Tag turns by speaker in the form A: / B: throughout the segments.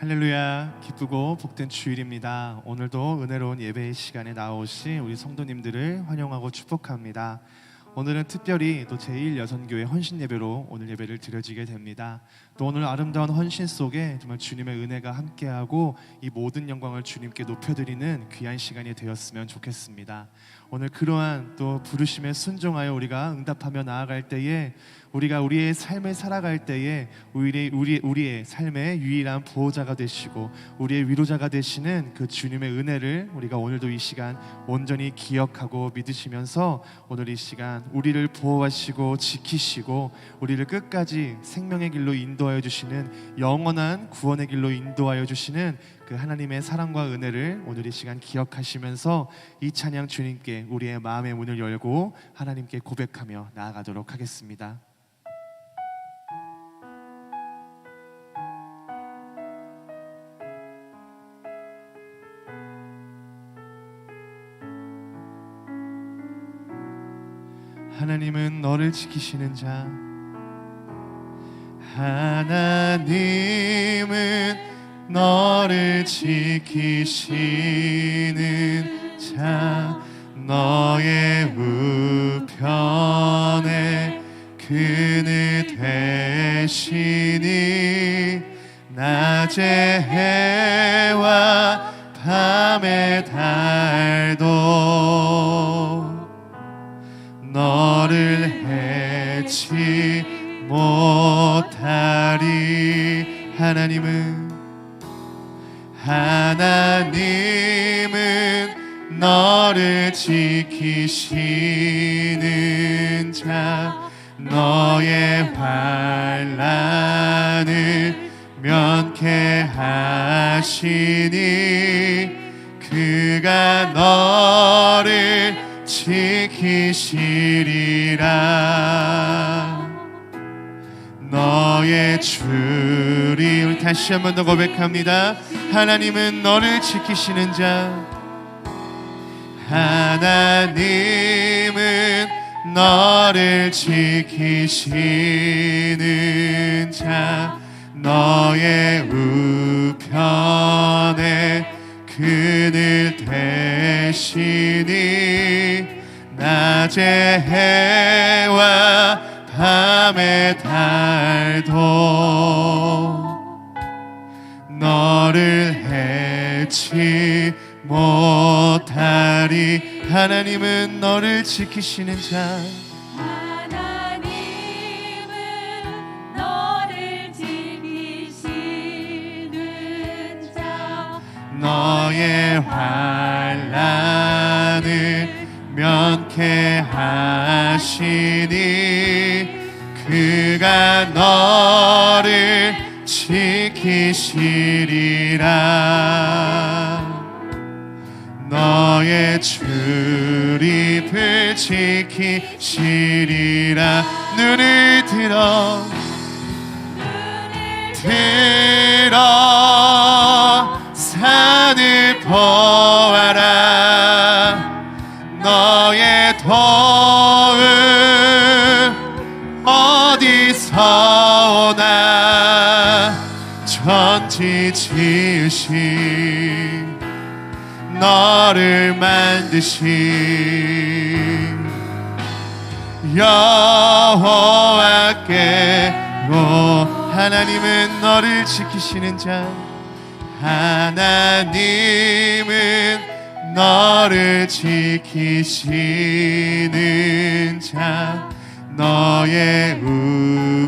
A: 할렐루야. 기쁘고 복된 주일입니다. 오늘도 은혜로운 예배의 시간에 나오신 우리 성도님들을 환영하고 축복합니다. 오늘은 특별히 또 제1여선교회 헌신 예배로 오늘 예배를 드려지게 됩니다. 또 오늘 아름다운 헌신 속에 정말 주님의 은혜가 함께하고 이 모든 영광을 주님께 높여드리는 귀한 시간이 되었으면 좋겠습니다. 오늘 그러한 또 부르심에 순종하여 우리가 응답하며 나아갈 때에 우리가 우리의 삶을 살아갈 때에 우리의 삶의 유일한 보호자가 되시고 우리의 위로자가 되시는 그 주님의 은혜를 우리가 오늘도 이 시간 온전히 기억하고 믿으시면서 오늘 이 시간 우리를 보호하시고 지키시고 우리를 끝까지 생명의 길로 인도하여 주시는 영원한 구원의 길로 인도하여 주시는 그 하나님의 사랑과 은혜를 오늘 이 시간 기억하시면서 이 찬양 주님께 우리의 마음의 문을 열고 하나님께 고백하며 나아가도록 하겠습니다. 하나님은 너를 지키시는 자, 하나님은 너를 지키시는 자, 너의 우편에 그늘 되시니 낮의 해와 밤의 달도 너를 해치 못하리. 하나님은 너를 지키시는 자, 너의 환난을 면케하시니 그가 너를 지키시리라. 너의 주를 다시 한 번 더 고백합니다. 하나님은 너를 지키시는 자, 하나님은 너를 지키시는 자, 너의 우편에 그늘 되시니 낮의 해와 밤의 달도 너를 해치 못하리. 하나님은 너를 지키시는 자,
B: 하나님은 너를 지키시는 자,
A: 너의 환난을 면케하시니 그가 너를 지키시리라. 너의 출입을 지키시리라. 눈을 들어 산을 보아라. 너의 도움 어디서 오나. 천지 지으신 너를 만드신 여호와께로. 하나님은 너를 지키시는 자, 하나님은 너를 지키시는 자, 너의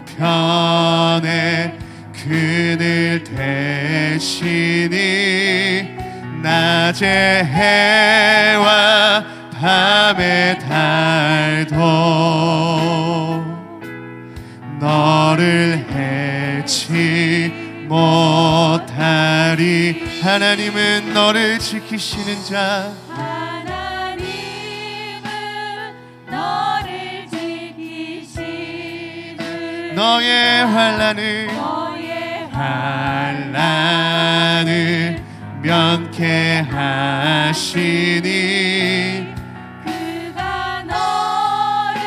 A: 우편에 그늘 되시니 낮의 해와 밤의 달도 너를 해치 못하리. 하나님은 너를 지키시는 자,
B: 하나님은 너를 지키시는
A: 너의 환난을 면케하시니
B: 그가 너를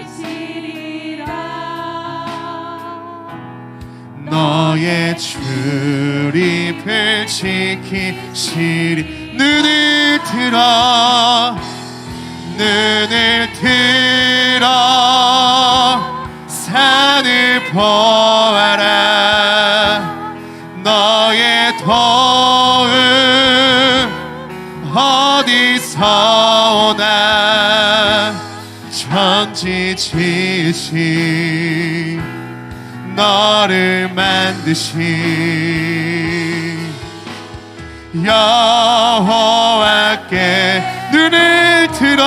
B: 지키시리라.
A: 너의 주의 출입을 지키시리. 눈을 들어 산을 보아라. 너의 도움 어디서 오나. 천지 지으신 너를 만드신 여호와께 눈을 들어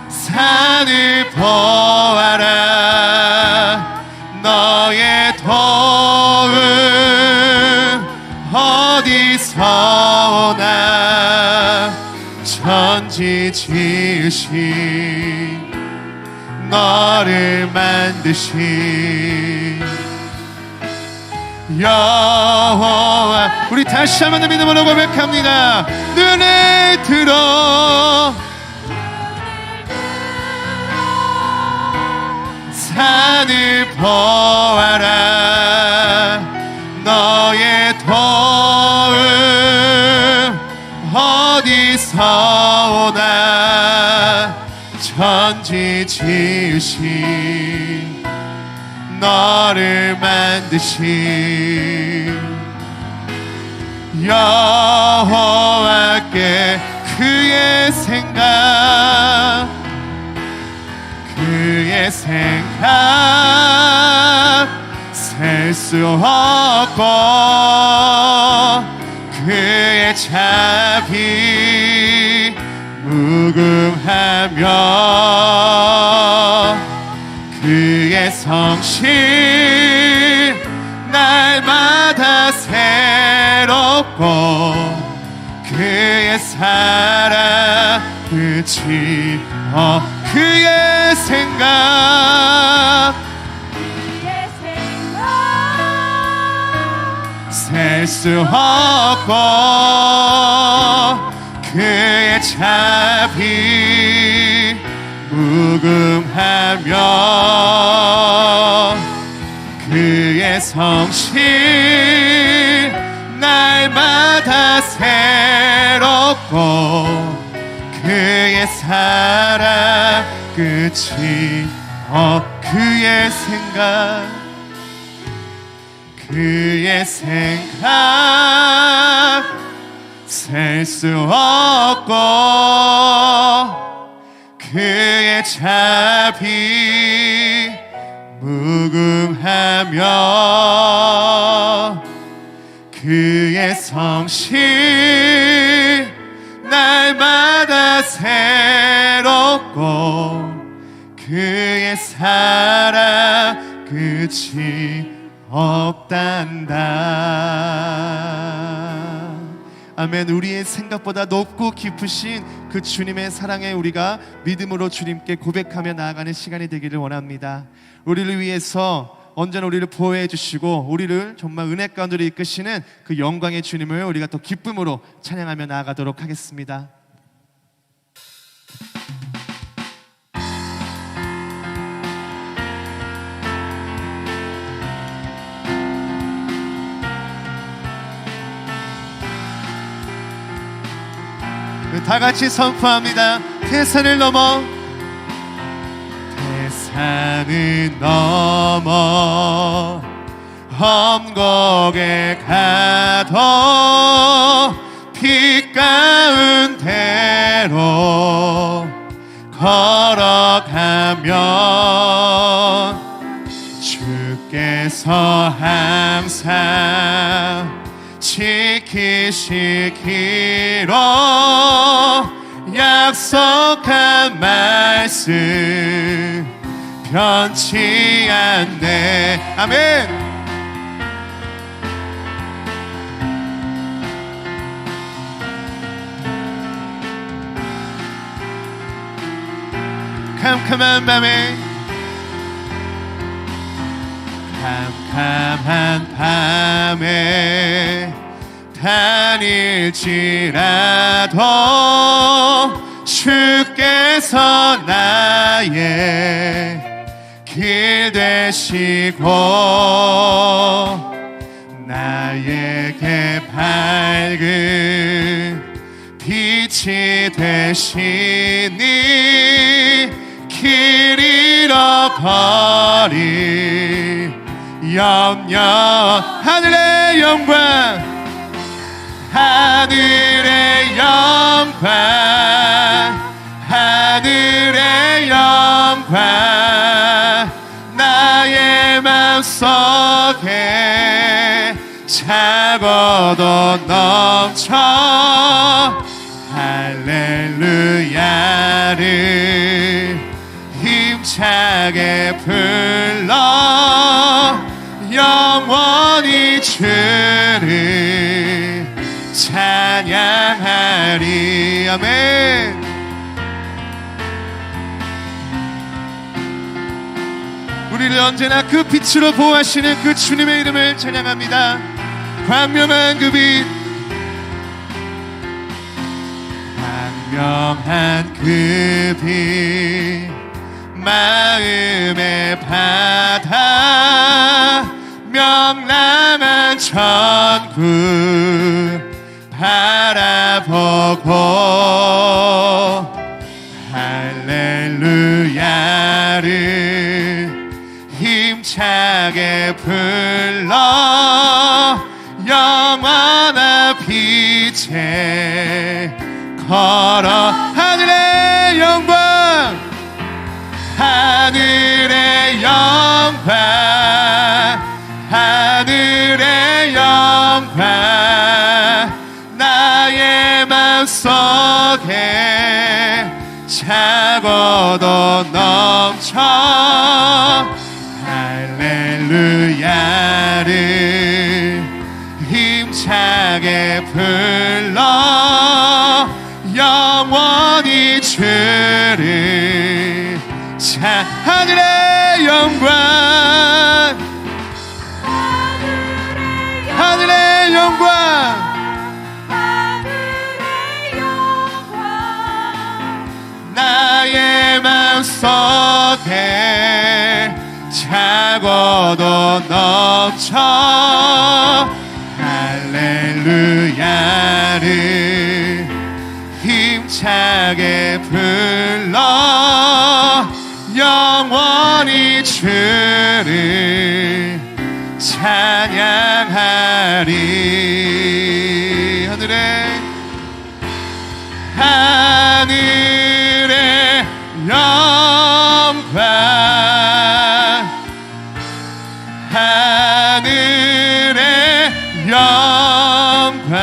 A: 산을 보아라. 너의 도움 어디서 오나. 천지 지으신 너를 만드신 여호와. 우리 다시 한번 믿음으로 고백합니다. 눈을 들어 산을 보아라. 너의 도움 어디서 오나. 천지 지으신 너를 만드신 여호와께 그의 생각 셀 수 없고 그의 자비 무궁하며 그의 성실 날마다 새롭고 그의 사랑 끝이 그의 생각 셀 수 없고 그의 자비 무궁하며 그의 성실 날마다 새롭고 그의 사랑 끝이 그의 생각 셀 수 없고 그의 자비 무궁하며 그의 성실 날마다 새롭고 그의 사랑 끝이 없단다. 아멘. 우리의 생각보다 높고 깊으신 그 주님의 사랑에 우리가 믿음으로 주님께 고백하며 나아가는 시간이 되기를 원합니다. 우리를 위해서 언제나 우리를 보호해 주시고 우리를 정말 은혜 가운데로 이끄시는 그 영광의 주님을 우리가 또 기쁨으로 찬양하며 나아가도록 하겠습니다. 다 같이 선포합니다. 태산을 넘어 험곡에 가도 빛 가운데로 걸어가면 주께서 항상 지키시기로 약속한 말씀 변치 않네. 아멘. 캄캄한 밤에 다닐지라도 주께서 주께서 나의 길 되시고 나에게 밝은 빛이 되시니 길 잃어버린 염려 하늘의 영광 하늘의 영광 하늘의 영광 나의 맘속에 차고도 넘쳐 할렐루야를 힘차게 불러 영원히 주를 찬양하리. 아멘. 우리를 언제나 그 빛으로 보호하시는 그 주님의 이름을 찬양합니다. 광명한 그 빛, 광명한 그 빛, 마음의 바다, 명랑한 천국 바라보고 할렐루야를 힘차게 불러 영원한 빛에 걸어 하늘의 영광 하늘의 영광 하늘의 영광 나의 맘속에 차고도 넘쳐 할렐루야를 힘차게 불러 영원히 주를 하늘의 영광 하늘의 영광
B: 하늘의 영광
A: 나의 맘속에 차고도 넘쳐 할렐루야를 힘차게 불러 영원히 주를 찬양하리. 하늘의 영광 하늘의 영광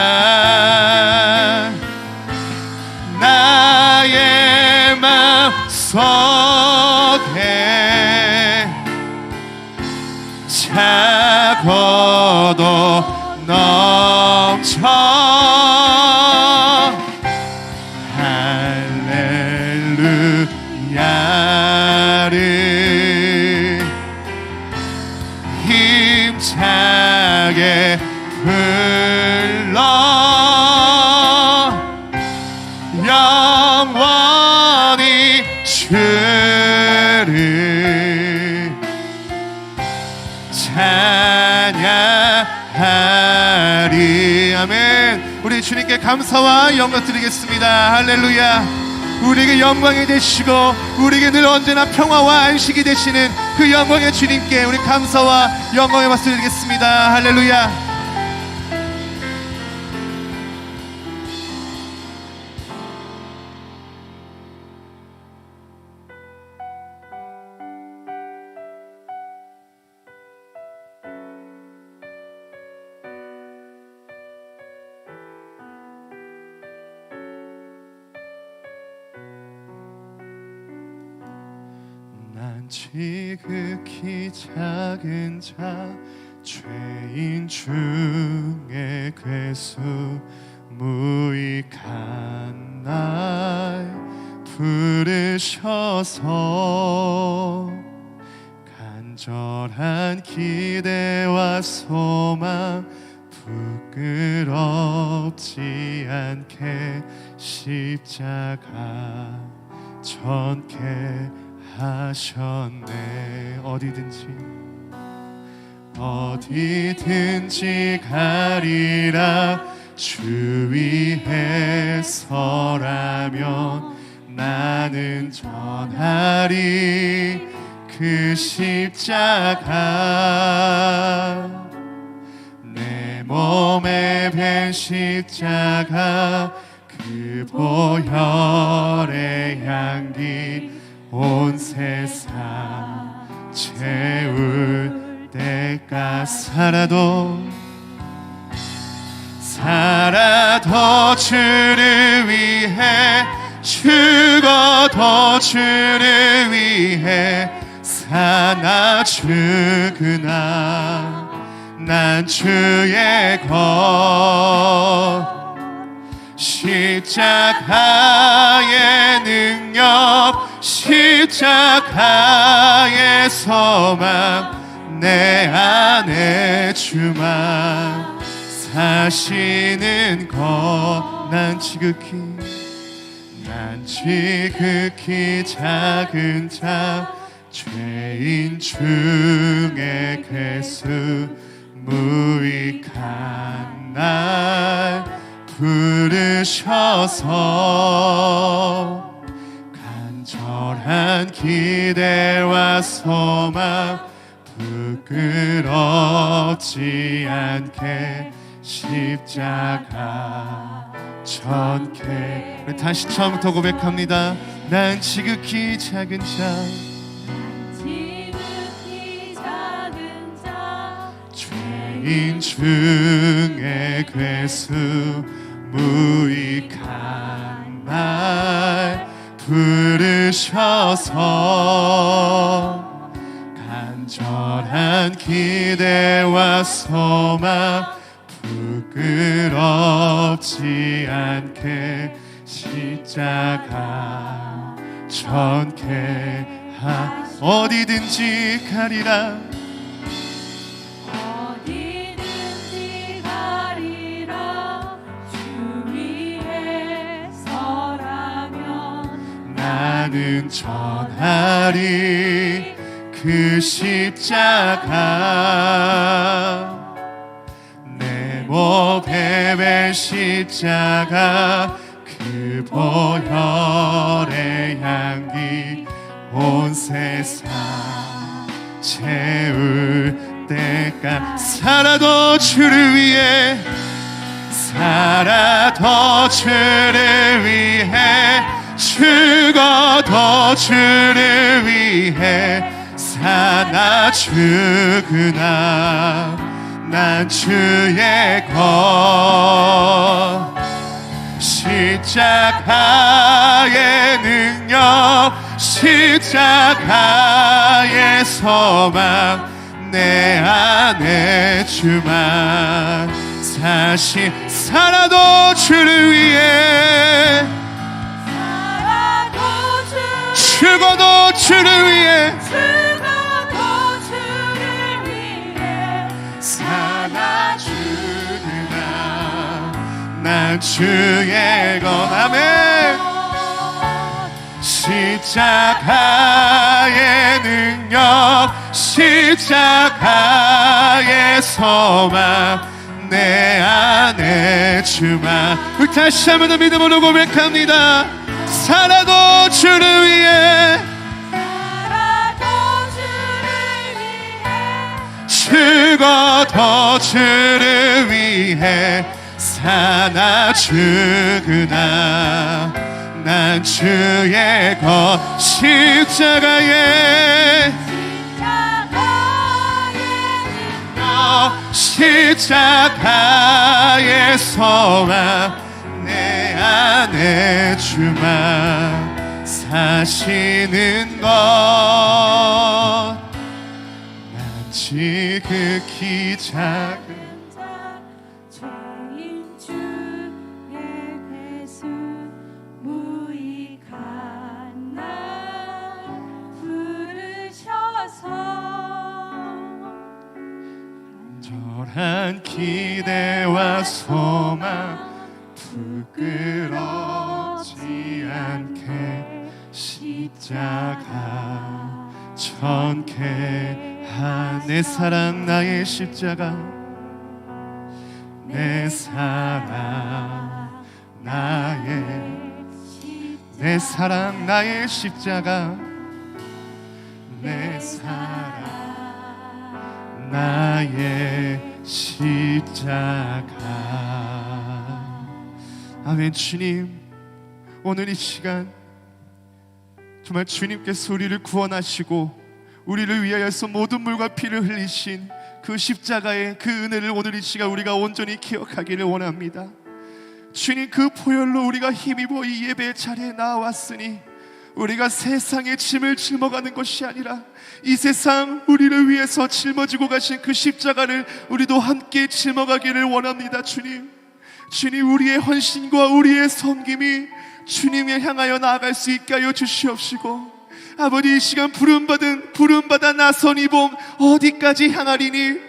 A: 나의 맘속에 차고도 넘쳐 할렐루야를 힘차게 불러 영원히 주를 찬양하리. 아멘. 우리 주님께 감사와 영광 드리겠습니다. 할렐루야. 우리에게 영광이 되시고 우리에게 늘 언제나 평화와 안식이 되시는 그 영광의 주님께 우리 감사와 영광의 박수 드리겠습니다. 할렐루야. 난 지극히 작은 자 죄인 중에 괴수 무익한 날 부르셔서 간절한 기대와 소망 부끄럽지 않게 십자가 전케 하셨네. 어디든지 가리라. 주 위에 서라면 나는 전하리 그 십자가. 내 몸에 밴 십자가 그 보혈의 향기 온 세상 채울 때까 살아도 주를 위해 죽어도 주를 위해 사나 죽으나 난 주의 것. 십자가의 능력 십자가의 소망 내 안에 주만 사시는 것. 난 지극히 작은 자 죄인 중에 괴수 무익한 날 부르셔서 간절한 기대와 소망 부끄럽지 않게 십자가 전케. 다시 처음부터 고백합니다. 난 지극히 작은 자 죄인 중에 괴수 무익한 날 부르셔서 간절한 기대와 소망 부끄럽지 않게 십자가 전케 어디든지 가리라. 나는 전하리 그 십자가. 내 몸에 밴 십자가 그 보혈의 향기 온 세상 채울 때까 살아도 주를 위해 죽어도 주를 위해 사나 죽으나 난 주의 것. 십자가의 능력 십자가의 소망 내 안에 주만 살아도 주를 위해 죽어도 주를 위해 사나 죽으나 난 주의 것. 아멘. 십자가의 능력 십자가의 소망 내 안에 주만. 우리 다시 한번 더 믿음으로 고백합니다. 살아도 주를 위해 죽어도 주를 위해 사나 죽으나 난 주의 것. 십자가의 십자가의 소망 내 안에 주만 사시는 것. 난 지극히 작은
B: 죄인 중에 괴수 무익한 날 부르셔서
A: 간절한 기대와 소망 부끄럽지 않게 십자가 전케한 내 사랑 나의 십자가 내 사랑 내 사랑 나의 십자가 내 사랑 나의 십자가. 아멘. 주님, 오늘 이 시간 정말 주님께서 우리를 구원하시고 우리를 위하여서 모든 물과 피를 흘리신 그 십자가의 그 은혜를 오늘 이 시간 우리가 온전히 기억하기를 원합니다. 주님, 그 보혈로 우리가 힘입어 이 예배 자리에 나왔으니 우리가 세상의 짐을 짊어가는 것이 아니라 이 세상 우리를 위해서 짊어지고 가신 그 십자가를 우리도 함께 짊어가기를 원합니다. 주님, 우리의 헌신과 우리의 섬김이 주님을 향하여 나아갈 수 있게 하여 주시옵시고, 아버지, 이 시간 부름받아 나선 이 봄 어디까지 향하리니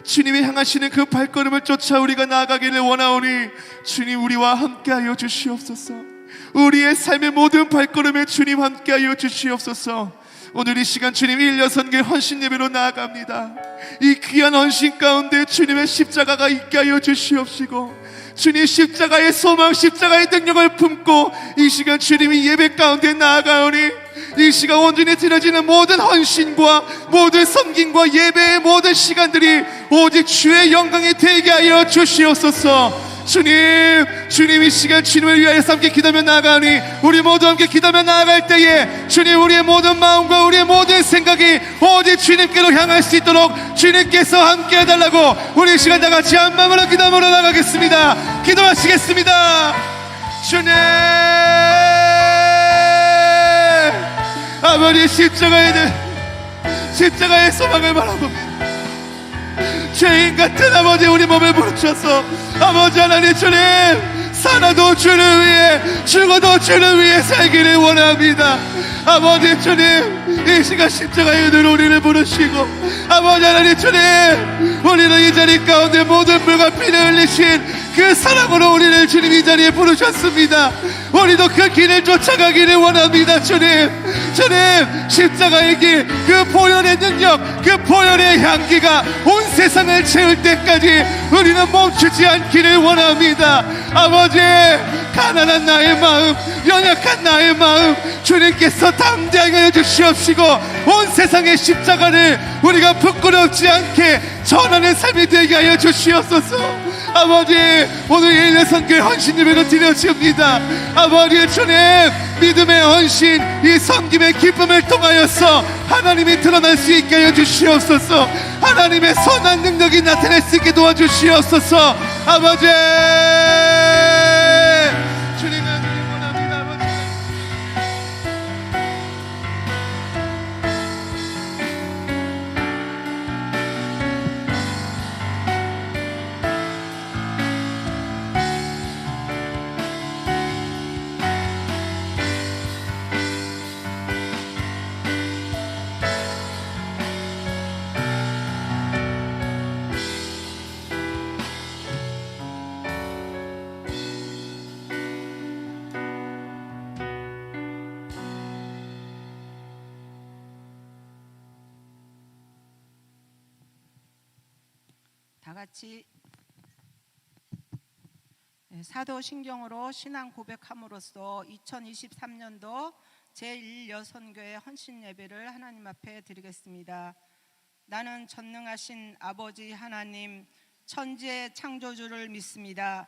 A: 주님이 향하시는 그 발걸음을 쫓아 우리가 나아가기를 원하오니 주님, 우리와 함께하여 주시옵소서. 우리의 삶의 모든 발걸음에 주님 함께하여 주시옵소서. 오늘 이 시간 주님 일여선교회 헌신 예배로 나아갑니다. 이 귀한 헌신 가운데 주님의 십자가가 있게 하여 주시옵시고, 주님 십자가의 소망, 십자가의 능력을 품고 이 시간 주님이 예배 가운데 나아가오니 이 시간 온전히 드려지는 모든 헌신과 모든 섬김과 예배의 모든 시간들이 오직 주의 영광이 되게 하여 주시옵소서. 주님 이 시간 주님을 위하여 함께 기도하며 나아가니 우리 모두 함께 기도하며 나아갈 때에 주님, 우리의 모든 마음과 우리의 모든 생각이 오직 주님께로 향할 수 있도록 주님께서 함께 해달라고 우리 이 시간 다 같이 한 마음으로 기도하며 나가겠습니다. 기도하시겠습니다. 주님, 아버지, 십자가의 소망을 바라봅니다. 죄인 같은 아버지, 우리 몸을 부르셔서 아버지 하나님, 주님, 살아도 주를 위해 죽어도 주를 위해 살기를 원합니다. 아버지 주님, 이 시간 십자가의 은혜로 우리를 부르시고 아버지 하나님, 주님, 우리는 이 자리 가운데 모든 물과 피를 흘리신 그 사랑으로 우리를 주님 이 자리에 부르셨습니다. 우리도 그 길을 쫓아가기를 원합니다. 주님, 십자가의 길, 그 보혈의 능력, 그 보혈의 향기가 온 세상을 채울 때까지 우리는 멈추지 않기를 원합니다. 아버지, 가난한 나의 마음, 연약한 나의 마음 주님께서 담대하게 하여 주시옵시고 온 세상의 십자가를 우리가 부끄럽지 않게 전하는 삶이 되게 하여 주시옵소서. 아버지, 오늘 예일여선교회 헌신 예배로 드려집니다. 아버지 주님, 믿음의 헌신, 이 섬김의 기쁨을 통하여서 하나님이 드러날 수 있게 하여 주시옵소서. 하나님의 선한 능력이 나타날 수 있게 도와주시옵소서. 아버지, 주님을 원합니다. 아버지,
C: 다 같이 사도신경으로 신앙 고백함으로써 2023년도 제1여선교회 헌신 예배를 하나님 앞에 드리겠습니다. 나는 전능하신 아버지 하나님, 천지의 창조주를 믿습니다.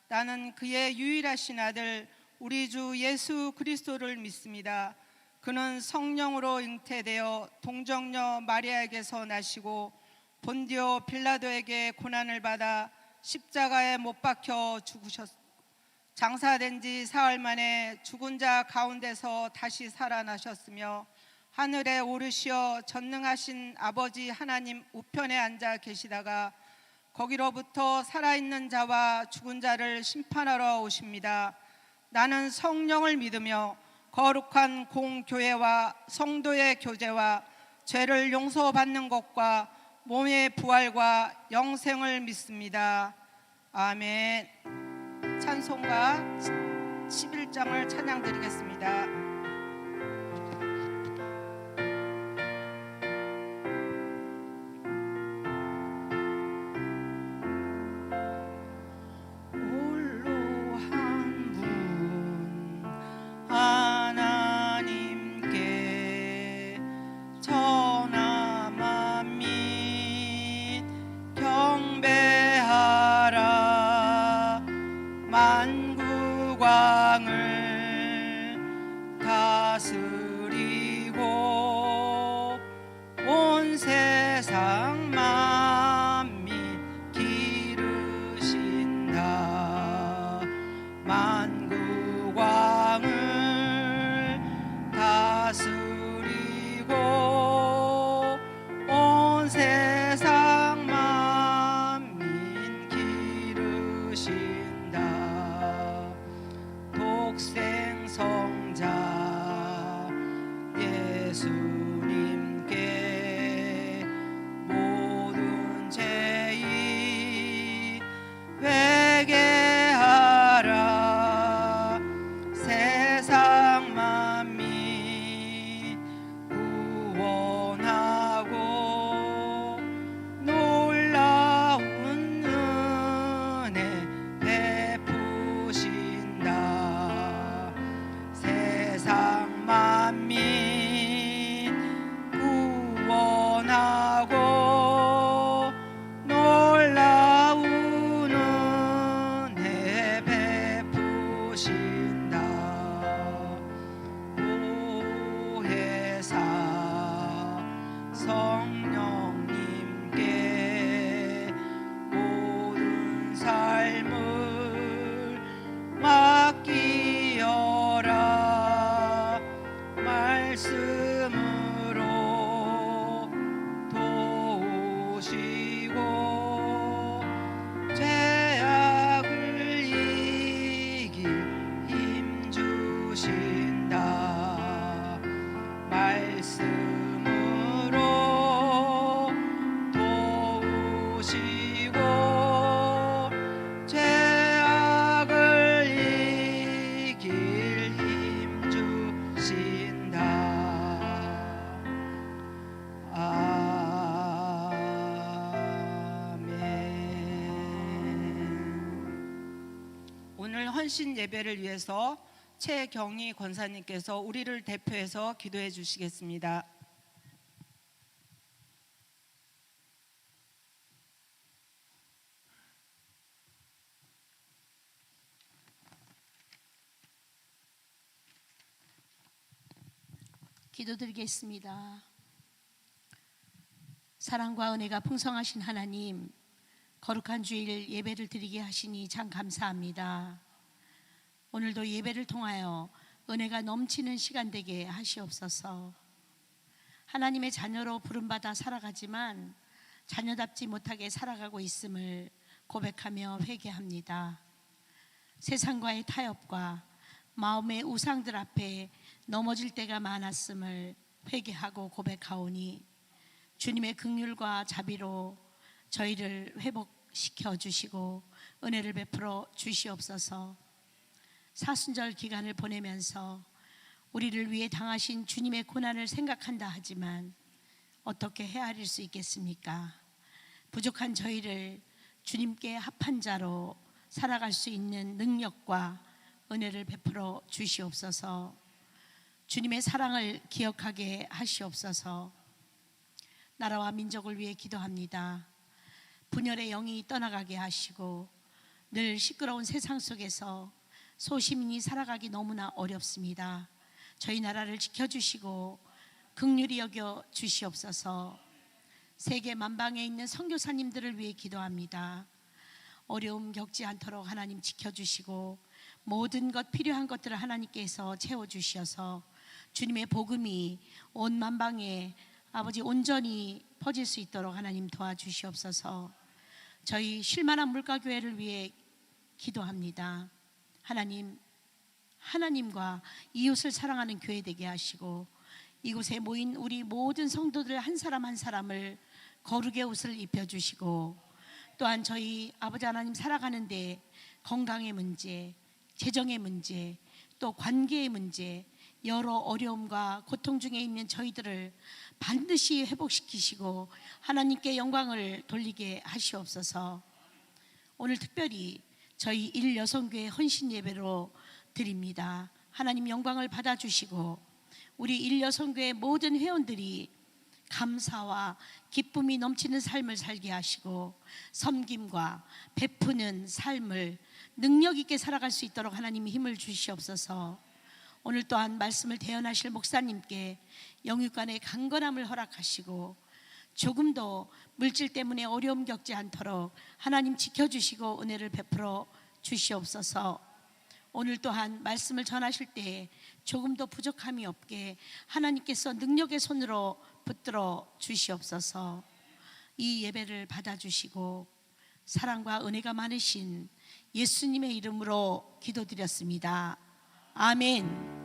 C: 나는 그의 유일하신 아들 우리 주 예수 그리스도를 믿습니다. 그는 성령으로 잉태되어 동정녀 마리아에게서 나시고 본디오 빌라도에게 고난을 받아 십자가에 못 박혀 장사된 지 사흘 만에 죽은 자 가운데서 다시 살아나셨으며 하늘에 오르시어 전능하신 아버지 하나님 우편에 앉아 계시다가 거기로부터 살아있는 자와 죽은 자를 심판하러 오십니다. 나는 성령을 믿으며 거룩한 공교회와 성도의 교제와 죄를 용서받는 것과 몸의 부활과 영생을 믿습니다. 아멘. 찬송가 11장을 찬양드리겠습니다. 주시고 죄악을 이길 힘 주신다. 아멘. 오늘 헌신 예배를 위해서 최경희 권사님께서 우리를 대표해서 기도해 주시겠습니다.
D: 기도드리겠습니다. 사랑과 은혜가 풍성하신 하나님, 거룩한 주일 예배를 드리게 하시니 참 감사합니다. 오늘도 예배를 통하여 은혜가 넘치는 시간 되게 하시옵소서. 하나님의 자녀로 부름받아 살아가지만 자녀답지 못하게 살아가고 있음을 고백하며 회개합니다. 세상과의 타협과 마음의 우상들 앞에 넘어질 때가 많았음을 회개하고 고백하오니 주님의 긍휼과 자비로 저희를 회복시켜 주시고 은혜를 베풀어 주시옵소서. 사순절 기간을 보내면서 우리를 위해 당하신 주님의 고난을 생각한다 하지만 어떻게 헤아릴 수 있겠습니까? 부족한 저희를 주님께 합한 자로 살아갈 수 있는 능력과 은혜를 베풀어 주시옵소서. 주님의 사랑을 기억하게 하시옵소서. 나라와 민족을 위해 기도합니다. 분열의 영이 떠나가게 하시고 늘 시끄러운 세상 속에서 소시민이 살아가기 너무나 어렵습니다. 저희 나라를 지켜주시고 긍휼히 여겨 주시옵소서. 세계 만방에 있는 선교사님들을 위해 기도합니다. 어려움 겪지 않도록 하나님 지켜주시고 모든 것 필요한 것들을 하나님께서 채워주셔서 주님의 복음이 온 만방에 아버지 온전히 퍼질 수 있도록 하나님 도와주시옵소서. 저희 쉴만한 물가교회를 위해 기도합니다. 하나님, 하나님과 이웃을 사랑하는 교회 되게 하시고 이곳에 모인 우리 모든 성도들 한 사람 한 사람을 거룩의 옷을 입혀주시고 또한 저희 아버지 하나님 살아가는데 건강의 문제, 재정의 문제, 또 관계의 문제, 여러 어려움과 고통 중에 있는 저희들을 반드시 회복시키시고 하나님께 영광을 돌리게 하시옵소서. 오늘 특별히 저희 일여성교회 헌신 예배로 드립니다. 하나님 영광을 받아주시고 우리 일여성교회 모든 회원들이 감사와 기쁨이 넘치는 삶을 살게 하시고 섬김과 베푸는 삶을 능력 있게 살아갈 수 있도록 하나님이 힘을 주시옵소서. 오늘 또한 말씀을 대언하실 목사님께 영육간의 강건함을 허락하시고 조금도 물질 때문에 어려움 겪지 않도록 하나님 지켜주시고 은혜를 베풀어 주시옵소서. 오늘 또한 말씀을 전하실 때 조금도 부족함이 없게 하나님께서 능력의 손으로 붙들어 주시옵소서. 이 예배를 받아주시고 사랑과 은혜가 많으신 예수님의 이름으로 기도드렸습니다. 아멘.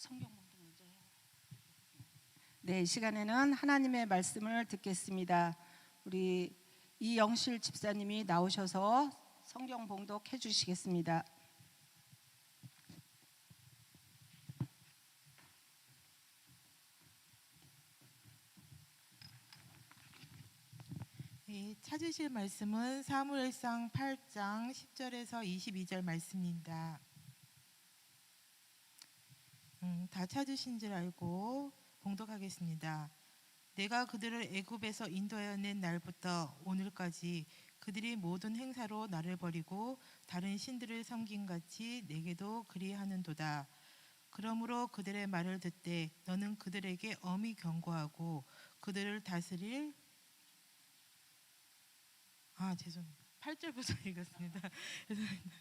D: 성경 봉독 먼저 해요.
C: 네, 이 시간에는 하나님의 말씀을 듣겠습니다. 우리 이영실 집사님이 나오셔서 성경 봉독해 주시겠습니다.
E: 네, 찾으실 말씀은 사무엘상 8장 10절에서 22절 말씀입니다. 다 찾으신 줄 알고 봉독하겠습니다. 내가 그들을 애굽에서 인도하여 낸 날부터 오늘까지 그들이 모든 행사로 나를 버리고 다른 신들을 섬긴 같이 내게도 그리하는도다. 그러므로 그들의 말을 듣되 너는 그들에게 엄히 경고하고 그들을 다스릴 8절부터 읽었습니다. 죄송합니다.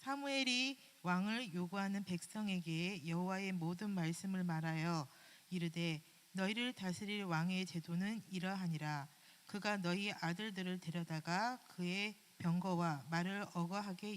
E: 사무엘이 왕을 요구하는 백성에게 여호와의 모든 말씀을 말하여 이르되 너희를 다스릴 왕의 제도는 이러하니라. 그가 너희 아들들을 데려다가 그의 병거와 말을 어거하게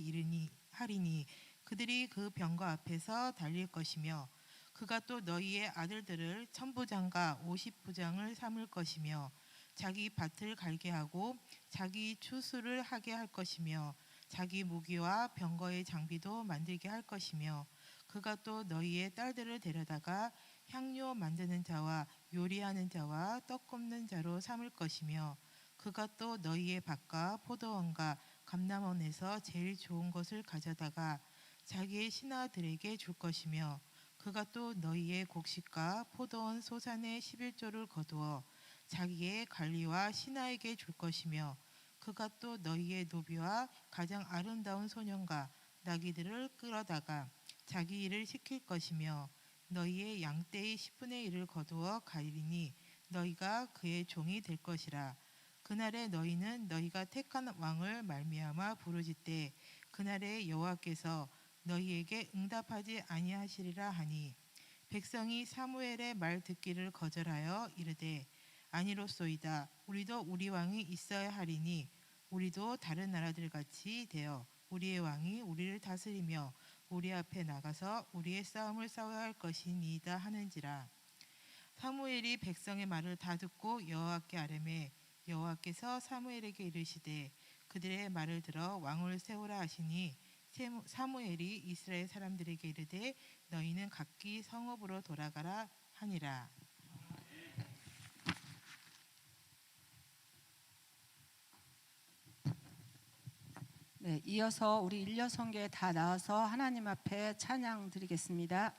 E: 하리니 그들이 그 병거 앞에서 달릴 것이며 그가 또 너희의 아들들을 천부장과 50부장을 삼을 것이며 자기 밭을 갈게 하고 자기 추수를 하게 할 것이며 자기 무기와 병거의 장비도 만들게 할 것이며 그가 또 너희의 딸들을 데려다가 향료 만드는 자와 요리하는 자와 떡 굽는 자로 삼을 것이며 그가 또 너희의 밭과 포도원과 감람원에서 제일 좋은 것을 가져다가 자기의 신하들에게 줄 것이며 그가 또 너희의 곡식과 포도원 소산의 11조를 거두어 자기의 관리와 신하에게 줄 것이며 그가 또 너희의 노비와 가장 아름다운 소년과 나귀들을 끌어다가 자기 일을 시킬 것이며 너희의 양떼의 10분의 1을 거두어 가리니 너희가 그의 종이 될 것이라. 그날에 너희는 너희가 택한 왕을 말미암아 부르짖되 그날에 여호와께서 너희에게 응답하지 아니하시리라 하니 백성이 사무엘의 말 듣기를 거절하여 이르되 아니로소이다. 우리도 우리 왕이 있어야 하리니 우리도 다른 나라들 같이 되어 우리의 왕이 우리를 다스리며 우리 앞에 나가서 우리의 싸움을 싸워야 할 것이니이다 하는지라. 사무엘이 백성의 말을 다 듣고 여호와께 아뢰매 여호와께서 사무엘에게 이르시되 그들의 말을 들어 왕을 세우라 하시니 사무엘이 이스라엘 사람들에게 이르되 너희는 각기 성읍으로 돌아가라 하니라.
C: 네, 이어서 우리 일려성교에 다 나와서 하나님 앞에 찬양 드리겠습니다.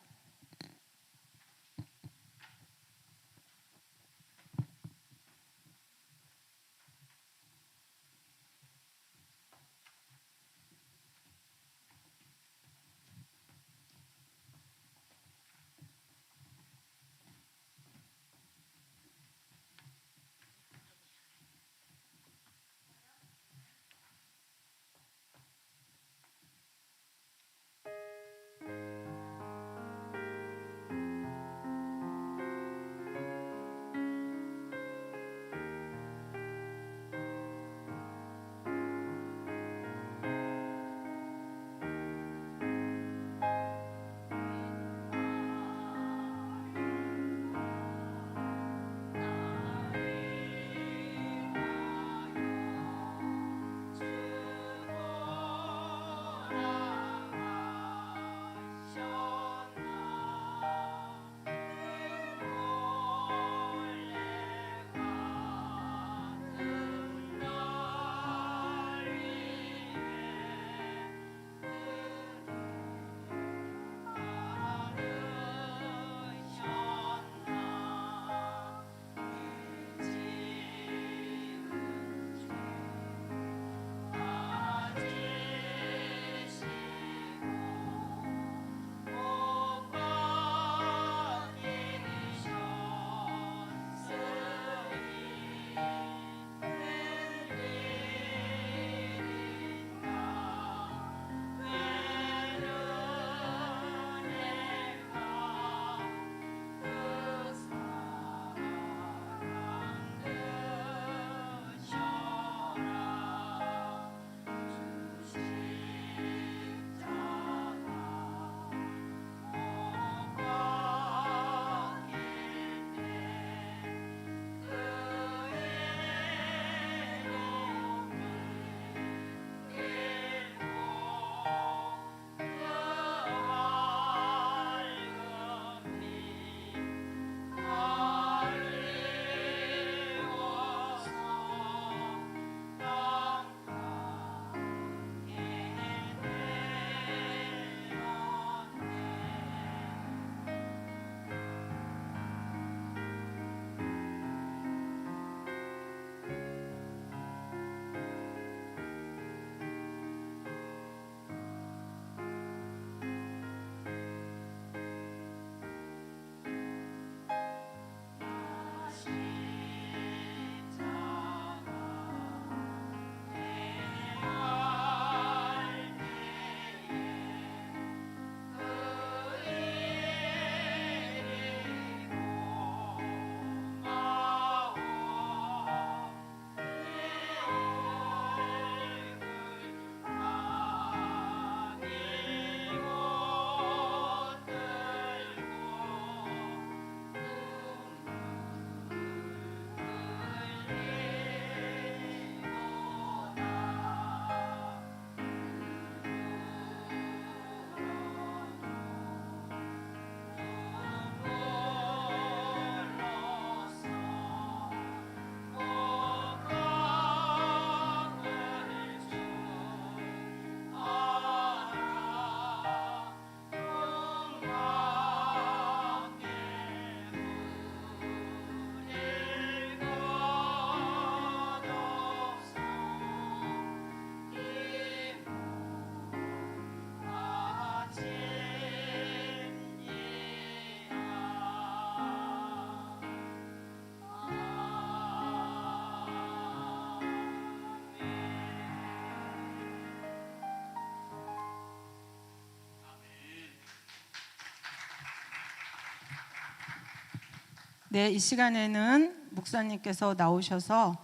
C: 네, 이 시간에는 목사님께서 나오셔서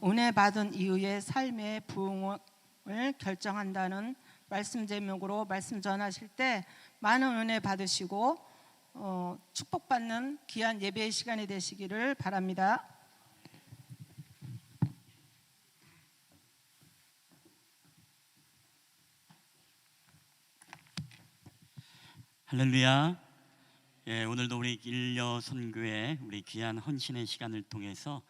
C: 은혜 받은 이후의 삶의 부흥을 결정한다는 말씀 제목으로 말씀 전하실 때 많은 은혜 받으시고 축복받는 귀한 예배의 시간이 되시기를 바랍니다.
F: 할렐루야. 예, 오늘도 우리 일려 선교회 우리 귀한 헌신의 시간을 통해서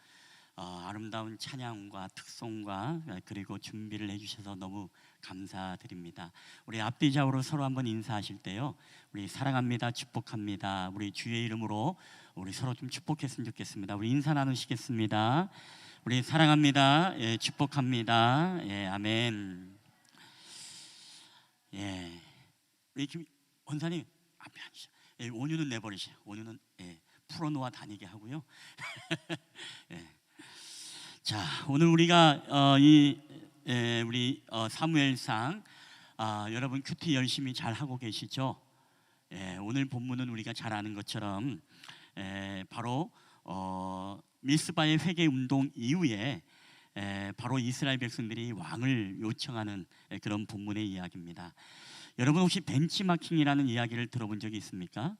F: 아름다운 찬양과 특송과 그리고 준비를 해주셔서 너무 감사드립니다. 우리 앞뒤좌우로 서로 한번 인사하실 때요, 우리 사랑합니다, 축복합니다, 우리 주의 이름으로 우리 서로 좀 축복했으면 좋겠습니다. 우리 인사 나누시겠습니다. 우리 사랑합니다, 예, 축복합니다, 예, 아멘. 예, 우리 김 원사님 앞에 앉으셔. 예, 온유는 내버리세요. 온유는 풀어놓아 다니게 하고요. 예. 자, 오늘 우리가 우리 사무엘상 여러분 큐티 열심히 잘 하고 계시죠? 오늘 본문은 우리가 잘 아는 것처럼 바로 미스바의 회개 운동 이후에 바로 이스라엘 백성들이 왕을 요청하는 그런 본문의 이야기입니다. 여러분 혹시 벤치마킹이라는 이야기를 들어본 적이 있습니까?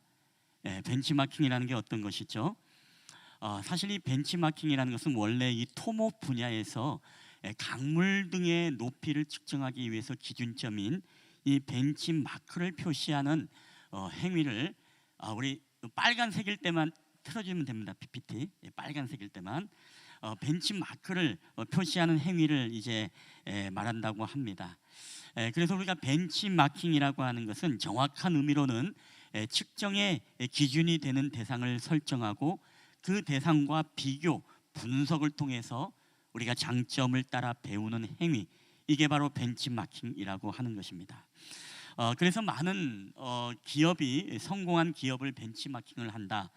F: 벤치마킹이라는 게 어떤 것이죠? 사실 이 벤치마킹이라는 것은 원래 이 토목 분야에서 강물 등의 높이를 측정하기 위해서 기준점인 이 벤치마크를 표시하는 행위를 우리 빨간색일 때만 틀어주면 됩니다. PPT 빨간색일 때만 벤치마크를 표시하는 행위를 이제 말한다고 합니다. 그래서 우리가 벤치마킹이라고 하는 것은 정확한 의미로는 측정의 기준이 되는 대상을 설정하고 그 대상과 비교, 분석을 통해서 우리가 장점을 따라 배우는 행위, 이게 바로 벤치마킹이라고 하는 것입니다. 그래서 많은 기업이 성공한 기업을 벤치마킹을 한다.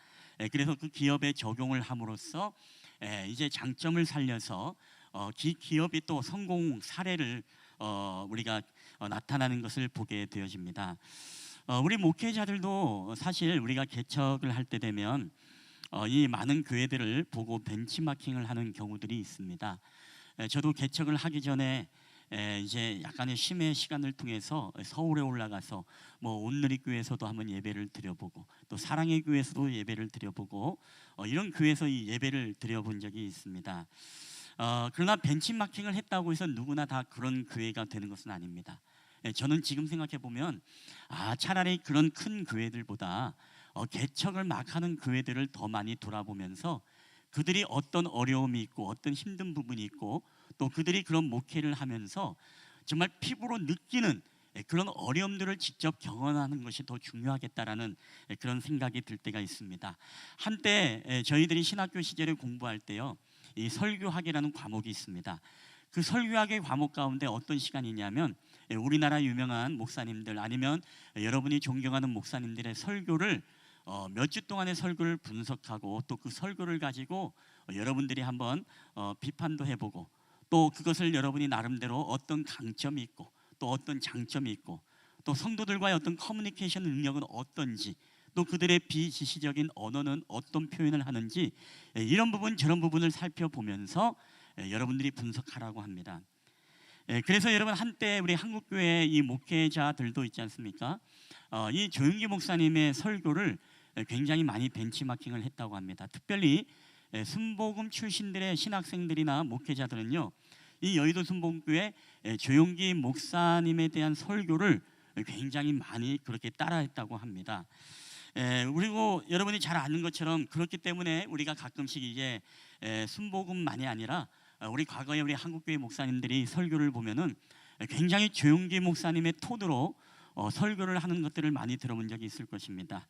F: 그래서 그 기업에 적용을 함으로써 이제 장점을 살려서 기업이 또 성공 사례를 우리가 나타나는 것을 보게 되어집니다. 우리 목회자들도 사실 우리가 개척을 할 때 되면 이 많은 교회들을 보고 벤치마킹을 하는 경우들이 있습니다. 저도 개척을 하기 전에 이제 약간의 쉼의 시간을 통해서 서울에 올라가서 뭐 온누리교회에서도 한번 예배를 드려보고 또 사랑의 교회에서도 예배를 드려보고 이런 교회에서 이 예배를 드려본 적이 있습니다. 그러나 벤치마킹을 했다고 해서 누구나 다 그런 교회가 되는 것은 아닙니다. 저는 지금 생각해 보면 차라리 그런 큰 교회들보다 개척을 막 하는 교회들을 더 많이 돌아보면서 그들이 어떤 어려움이 있고 어떤 힘든 부분이 있고 또 그들이 그런 목회를 하면서 정말 피부로 느끼는 그런 어려움들을 직접 경험하는 것이 더 중요하겠다라는 그런 생각이 들 때가 있습니다. 한때 저희들이 신학교 시절에 공부할 때요, 이 설교학이라는 과목이 있습니다. 그 설교학의 과목 가운데 어떤 시간이냐면 우리나라 유명한 목사님들 아니면 여러분이 존경하는 목사님들의 설교를 몇 주 동안의 설교를 분석하고 또 그 설교를 가지고 여러분들이 한번 비판도 해보고 또 그것을 여러분이 나름대로 어떤 강점이 있고 또 어떤 장점이 있고 또 성도들과의 어떤 커뮤니케이션 능력은 어떤지 또 그들의 비지시적인 언어는 어떤 표현을 하는지 이런 부분 저런 부분을 살펴보면서 여러분들이 분석하라고 합니다. 그래서 여러분 한때 우리 한국교회 이 목회자들도 있지 않습니까? 이 조윤기 목사님의 설교를 굉장히 많이 벤치마킹을 했다고 합니다. 특별히 순복음 출신들의 신학생들이나 목회자들은요, 이 여의도 순복음교회 조윤기 목사님에 대한 설교를 굉장히 많이 그렇게 따라했다고 합니다. 그리고 여러분이 잘 아는 것처럼 그렇기 때문에 우리가 가끔씩 이제 순복음만이 아니라 우리 과거에 우리 한국교회 목사님들이 설교를 보면은 굉장히 조용기 목사님의 톤으로 설교를 하는 것들을 많이 들어본 적이 있을 것입니다.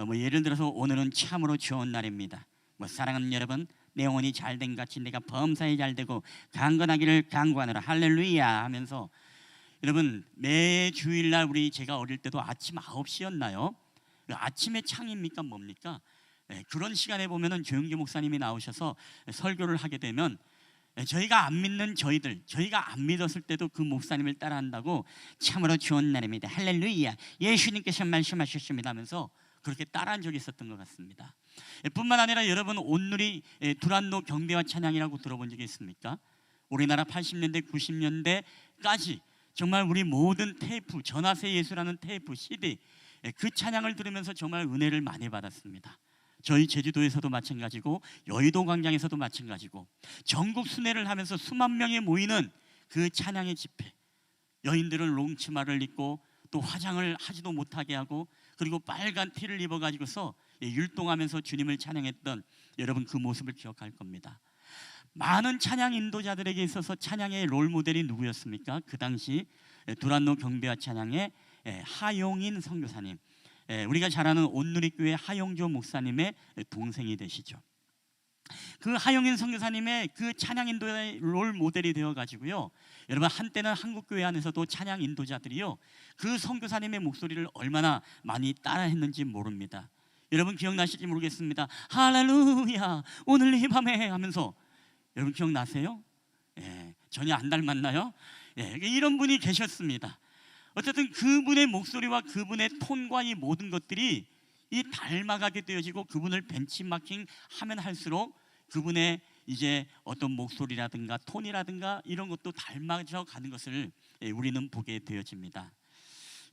F: 뭐 예를 들어서 오늘은 참으로 좋은 날입니다. 뭐 사랑하는 여러분, 내 영혼이 잘된 같이 내가 범사에 잘되고 강건하기를 강구하노라 할렐루야 하면서 여러분 매 주일날 우리 제가 어릴 때도 아침 9시였나요? 아침의 창입니까 뭡니까? 그런 시간에 보면은 조용기 목사님이 나오셔서 설교를 하게 되면 저희가 안 믿는 저희가 안 믿었을 때도 그 목사님을 따라한다고 참으로 좋은 날입니다 할렐루야 예수님께서 말씀하셨습니다 하면서 그렇게 따라한 적이 있었던 것 같습니다. 뿐만 아니라 여러분 온누리 두란노 경배와 찬양이라고 들어본 적이 있습니까? 우리나라 80년대 90년대까지 정말 우리 모든 테이프, 전화세 예수라는 테이프 CD, 그 찬양을 들으면서 정말 은혜를 많이 받았습니다. 저희 제주도에서도 마찬가지고 여의도 광장에서도 마찬가지고 전국 순회를 하면서 수만 명이 모이는 그 찬양의 집회, 여인들은 롱치마를 입고 또 화장을 하지도 못하게 하고 그리고 빨간 티를 입어가지고서 율동하면서 주님을 찬양했던 여러분 그 모습을 기억할 겁니다. 많은 찬양 인도자들에게 있어서 찬양의 롤모델이 누구였습니까? 그 당시 두란노 경배와 찬양의 하용인 선교사님, 우리가 잘 아는 온누리교회 하용조 목사님의 동생이 되시죠. 그 하용인 선교사님의 그 찬양 인도의 롤 모델이 되어 가지고요. 여러분 한때는 한국교회 안에서도 찬양 인도자들이요 그 선교사님의 목소리를 얼마나 많이 따라했는지 모릅니다. 여러분 기억나실지 모르겠습니다. 할렐루야 오늘 이 밤에 하면서 여러분 기억나세요? 전혀 안 닮았나요? 이런 분이 계셨습니다. 어쨌든 그분의 목소리와 그분의 톤과 이 모든 것들이 이 닮아가게 되어지고 그분을 벤치마킹 하면 할수록 그분의 이제 어떤 목소리라든가 톤이라든가 이런 것도 닮아져 가는 것을 우리는 보게 되어집니다.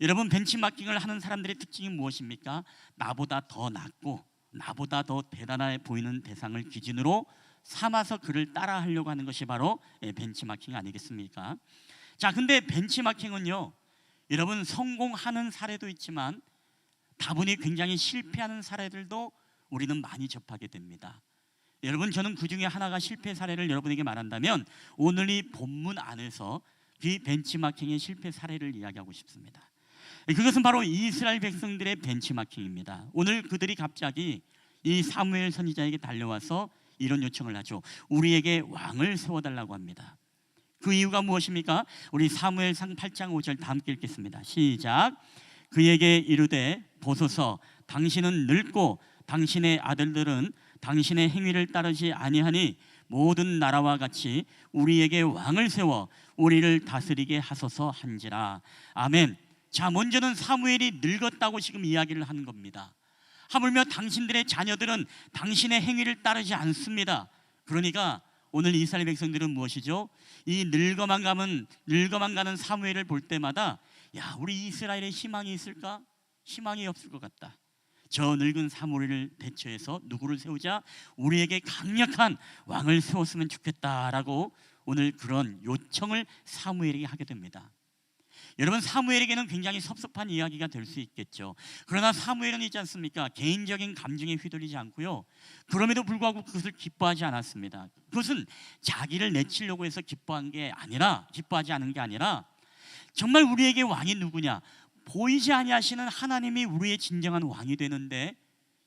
F: 여러분 벤치마킹을 하는 사람들의 특징이 무엇입니까? 나보다 더 낫고 나보다 더 대단해 보이는 대상을 기준으로 삼아서 그를 따라하려고 하는 것이 바로 벤치마킹 아니겠습니까? 자, 근데 벤치마킹은요 여러분 성공하는 사례도 있지만 다분히 굉장히 실패하는 사례들도 우리는 많이 접하게 됩니다. 여러분 저는 그 중에 하나가 실패 사례를 여러분에게 말한다면 오늘 이 본문 안에서 그 벤치마킹의 실패 사례를 이야기하고 싶습니다. 그것은 바로 이스라엘 백성들의 벤치마킹입니다. 오늘 그들이 갑자기 이 사무엘 선지자에게 달려와서 이런 요청을 하죠. 우리에게 왕을 세워달라고 합니다. 그 이유가 무엇입니까? 우리 사무엘상 8장 5절 다 함께 읽겠습니다. 시작. 그에게 이르되 보소서 당신은 늙고 당신의 아들들은 당신의 행위를 따르지 아니하니 모든 나라와 같이 우리에게 왕을 세워 우리를 다스리게 하소서 한지라. 아멘. 자, 먼저는 사무엘이 늙었다고 지금 이야기를 하는 겁니다. 하물며 당신들의 자녀들은 당신의 행위를 따르지 않습니다. 그러니까 오늘 이스라엘 백성들은 무엇이죠? 이 늙어만 가는 사무엘을 볼 때마다 야, 우리 이스라엘에 희망이 있을까? 희망이 없을 것 같다. 저 늙은 사무엘을 대처해서 누구를 세우자? 우리에게 강력한 왕을 세웠으면 좋겠다라고 오늘 그런 요청을 사무엘에게 하게 됩니다. 여러분 사무엘에게는 굉장히 섭섭한 이야기가 될 수 있겠죠. 그러나 사무엘은 있지 않습니까? 개인적인 감정에 휘둘리지 않고요. 그럼에도 불구하고 그것을 기뻐하지 않았습니다. 그것은 자기를 내치려고 해서 기뻐하지 않은 게 아니라 정말 우리에게 왕이 누구냐? 보이지 아니하시는 하나님이 우리의 진정한 왕이 되는데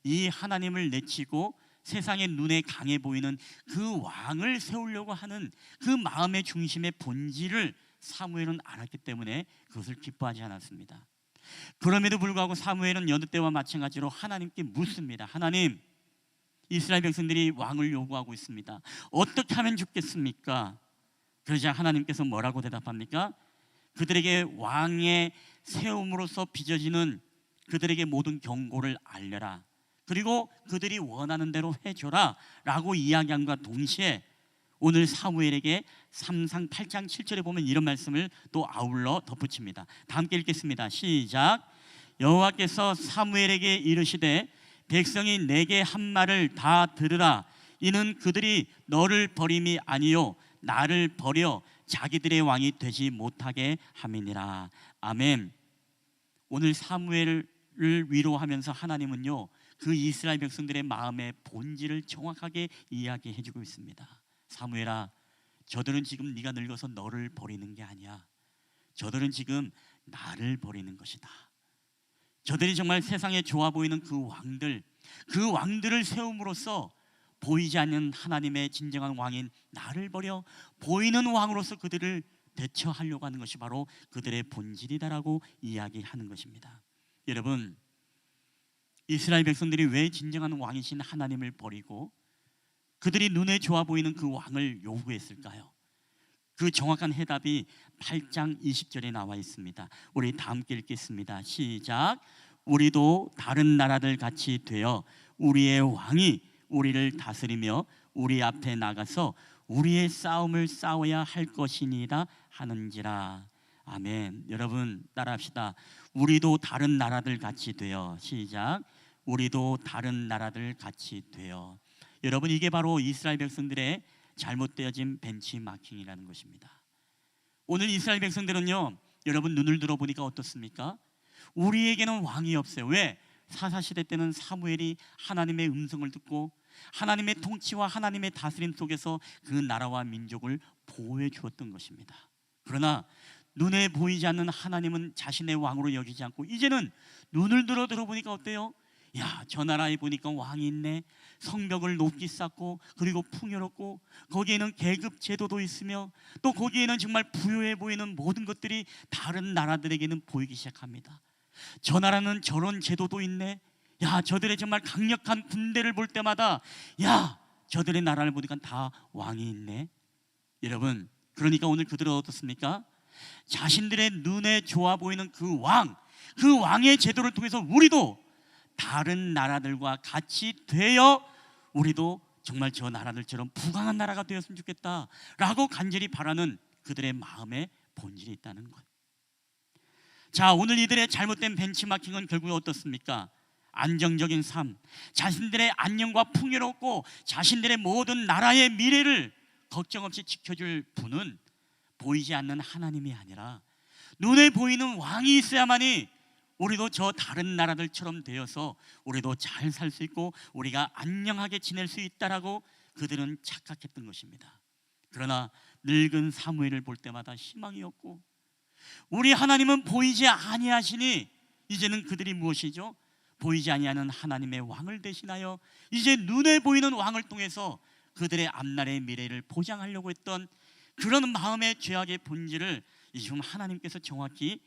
F: 이 하나님을 내치고 세상의 눈에 강해 보이는 그 왕을 세우려고 하는 그 마음의 중심의 본질을 사무엘은 알았기 때문에 그것을 기뻐하지 않았습니다. 그럼에도 불구하고 사무엘은 여느 때와 마찬가지로 하나님께 묻습니다. 하나님, 이스라엘 백성들이 왕을 요구하고 있습니다. 어떻게 하면 좋겠습니까? 그러자 하나님께서 뭐라고 대답합니까? 그들에게 왕의 세움으로써 빚어지는 그들에게 모든 경고를 알려라. 그리고 그들이 원하는 대로 해줘라 라고 이야기함과 동시에 오늘 사무엘에게 3상 8장 7절에 보면 이런 말씀을 또 아울러 덧붙입니다. 다 함께 읽겠습니다. 시작. 여호와께서 사무엘에게 이르시되 백성이 내게 한 말을 다 들으라. 이는 그들이 너를 버림이 아니요 나를 버려 자기들의 왕이 되지 못하게 함이니라. 아멘. 오늘 사무엘을 위로하면서 하나님은요 그 이스라엘 백성들의 마음의 본질을 정확하게 이야기해 주고 있습니다. 사무엘아, 저들은 지금 네가 늙어서 너를 버리는 게 아니야. 저들은 지금 나를 버리는 것이다. 저들이 정말 세상에 좋아 보이는 그 왕들을 세움으로써 보이지 않는 하나님의 진정한 왕인 나를 버려 보이는 왕으로서 그들을 대처하려고 하는 것이 바로 그들의 본질이다라고 이야기하는 것입니다. 여러분, 이스라엘 백성들이 왜 진정한 왕이신 하나님을 버리고 그들이 눈에 좋아 보이는 그 왕을 요구했을까요? 그 정확한 해답이 8장 20절에 나와 있습니다. 우리 다 함께 읽겠습니다. 시작. 우리도 다른 나라들 같이 되어 우리의 왕이 우리를 다스리며 우리 앞에 나가서 우리의 싸움을 싸워야 할 것이니이다 하는지라. 아멘. 여러분 따라합시다. 우리도 다른 나라들 같이 되어. 시작. 우리도 다른 나라들 같이 되어. 여러분, 이게 바로 이스라엘 백성들의 잘못되어진 벤치마킹이라는 것입니다. 오늘 이스라엘 백성들은요, 여러분 눈을 들어보니까 어떻습니까? 우리에게는 왕이 없어요. 왜? 사사시대 때는 사무엘이 하나님의 음성을 듣고 하나님의 통치와 하나님의 다스림 속에서 그 나라와 민족을 보호해 주었던 것입니다. 그러나 눈에 보이지 않는 하나님은 자신의 왕으로 여기지 않고 이제는 눈을 들어보니까 어때요? 야, 저 나라에 보니까 왕이 있네. 성벽을 높이 쌓고 그리고 풍요롭고 거기에는 계급 제도도 있으며 또 거기에는 정말 부유해 보이는 모든 것들이 다른 나라들에게는 보이기 시작합니다. 저 나라는 저런 제도도 있네. 야, 저들의 정말 강력한 군대를 볼 때마다 야, 저들의 나라를 보니까 다 왕이 있네. 여러분, 그러니까 오늘 그들은 어떻습니까? 자신들의 눈에 좋아 보이는 그 왕의 제도를 통해서 우리도 다른 나라들과 같이 되어 우리도 정말 저 나라들처럼 부강한 나라가 되었으면 좋겠다라고 간절히 바라는 그들의 마음의 본질이 있다는 것. 자, 오늘 이들의 잘못된 벤치마킹은 결국 어떻습니까? 안정적인 삶, 자신들의 안녕과 풍요롭고 자신들의 모든 나라의 미래를 걱정 없이 지켜줄 분은 보이지 않는 하나님이 아니라 눈에 보이는 왕이 있어야만이 우리도 저 다른 나라들처럼 되어서 우리도 잘 살 수 있고 우리가 안녕하게 지낼 수 있다라고 그들은 착각했던 것입니다. 그러나 늙은 사무엘을 볼 때마다 희망이 없고 우리 하나님은 보이지 아니하시니 이제는 그들이 무엇이죠? 보이지 아니하는 하나님의 왕을 대신하여 이제 눈에 보이는 왕을 통해서 그들의 앞날의 미래를 보장하려고 했던 그런 마음의 죄악의 본질을 지금 하나님께서 정확히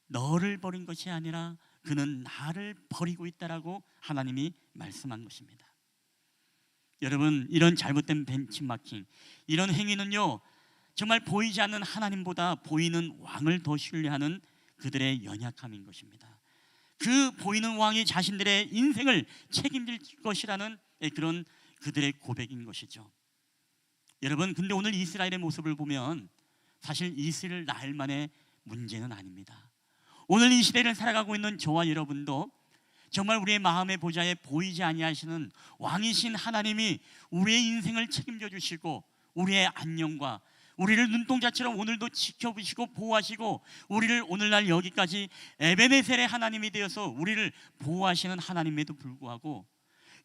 F: 너를 버린 것이 아니라 그는 나를 버리고 있다라고 하나님이 말씀한 것입니다. 여러분, 이런 잘못된 벤치마킹, 이런 행위는요 정말 보이지 않는 하나님보다 보이는 왕을 더 신뢰하는 그들의 연약함인 것입니다. 그 보이는 왕이 자신들의 인생을 책임질 것이라는 그런 그들의 고백인 것이죠. 여러분, 근데 오늘 이스라엘의 모습을 보면 사실 이스라엘 나일만의 문제는 아닙니다. 오늘 이 시대를 살아가고 있는 저와 여러분도 정말 우리의 마음의 보좌에 보이지 아니하시는 왕이신 하나님이 우리의 인생을 책임져 주시고 우리의 안녕과 우리를 눈동자처럼 오늘도 지켜보시고 보호하시고 우리를 오늘날 여기까지 에베네셀의 하나님이 되어서 우리를 보호하시는 하나님에도 불구하고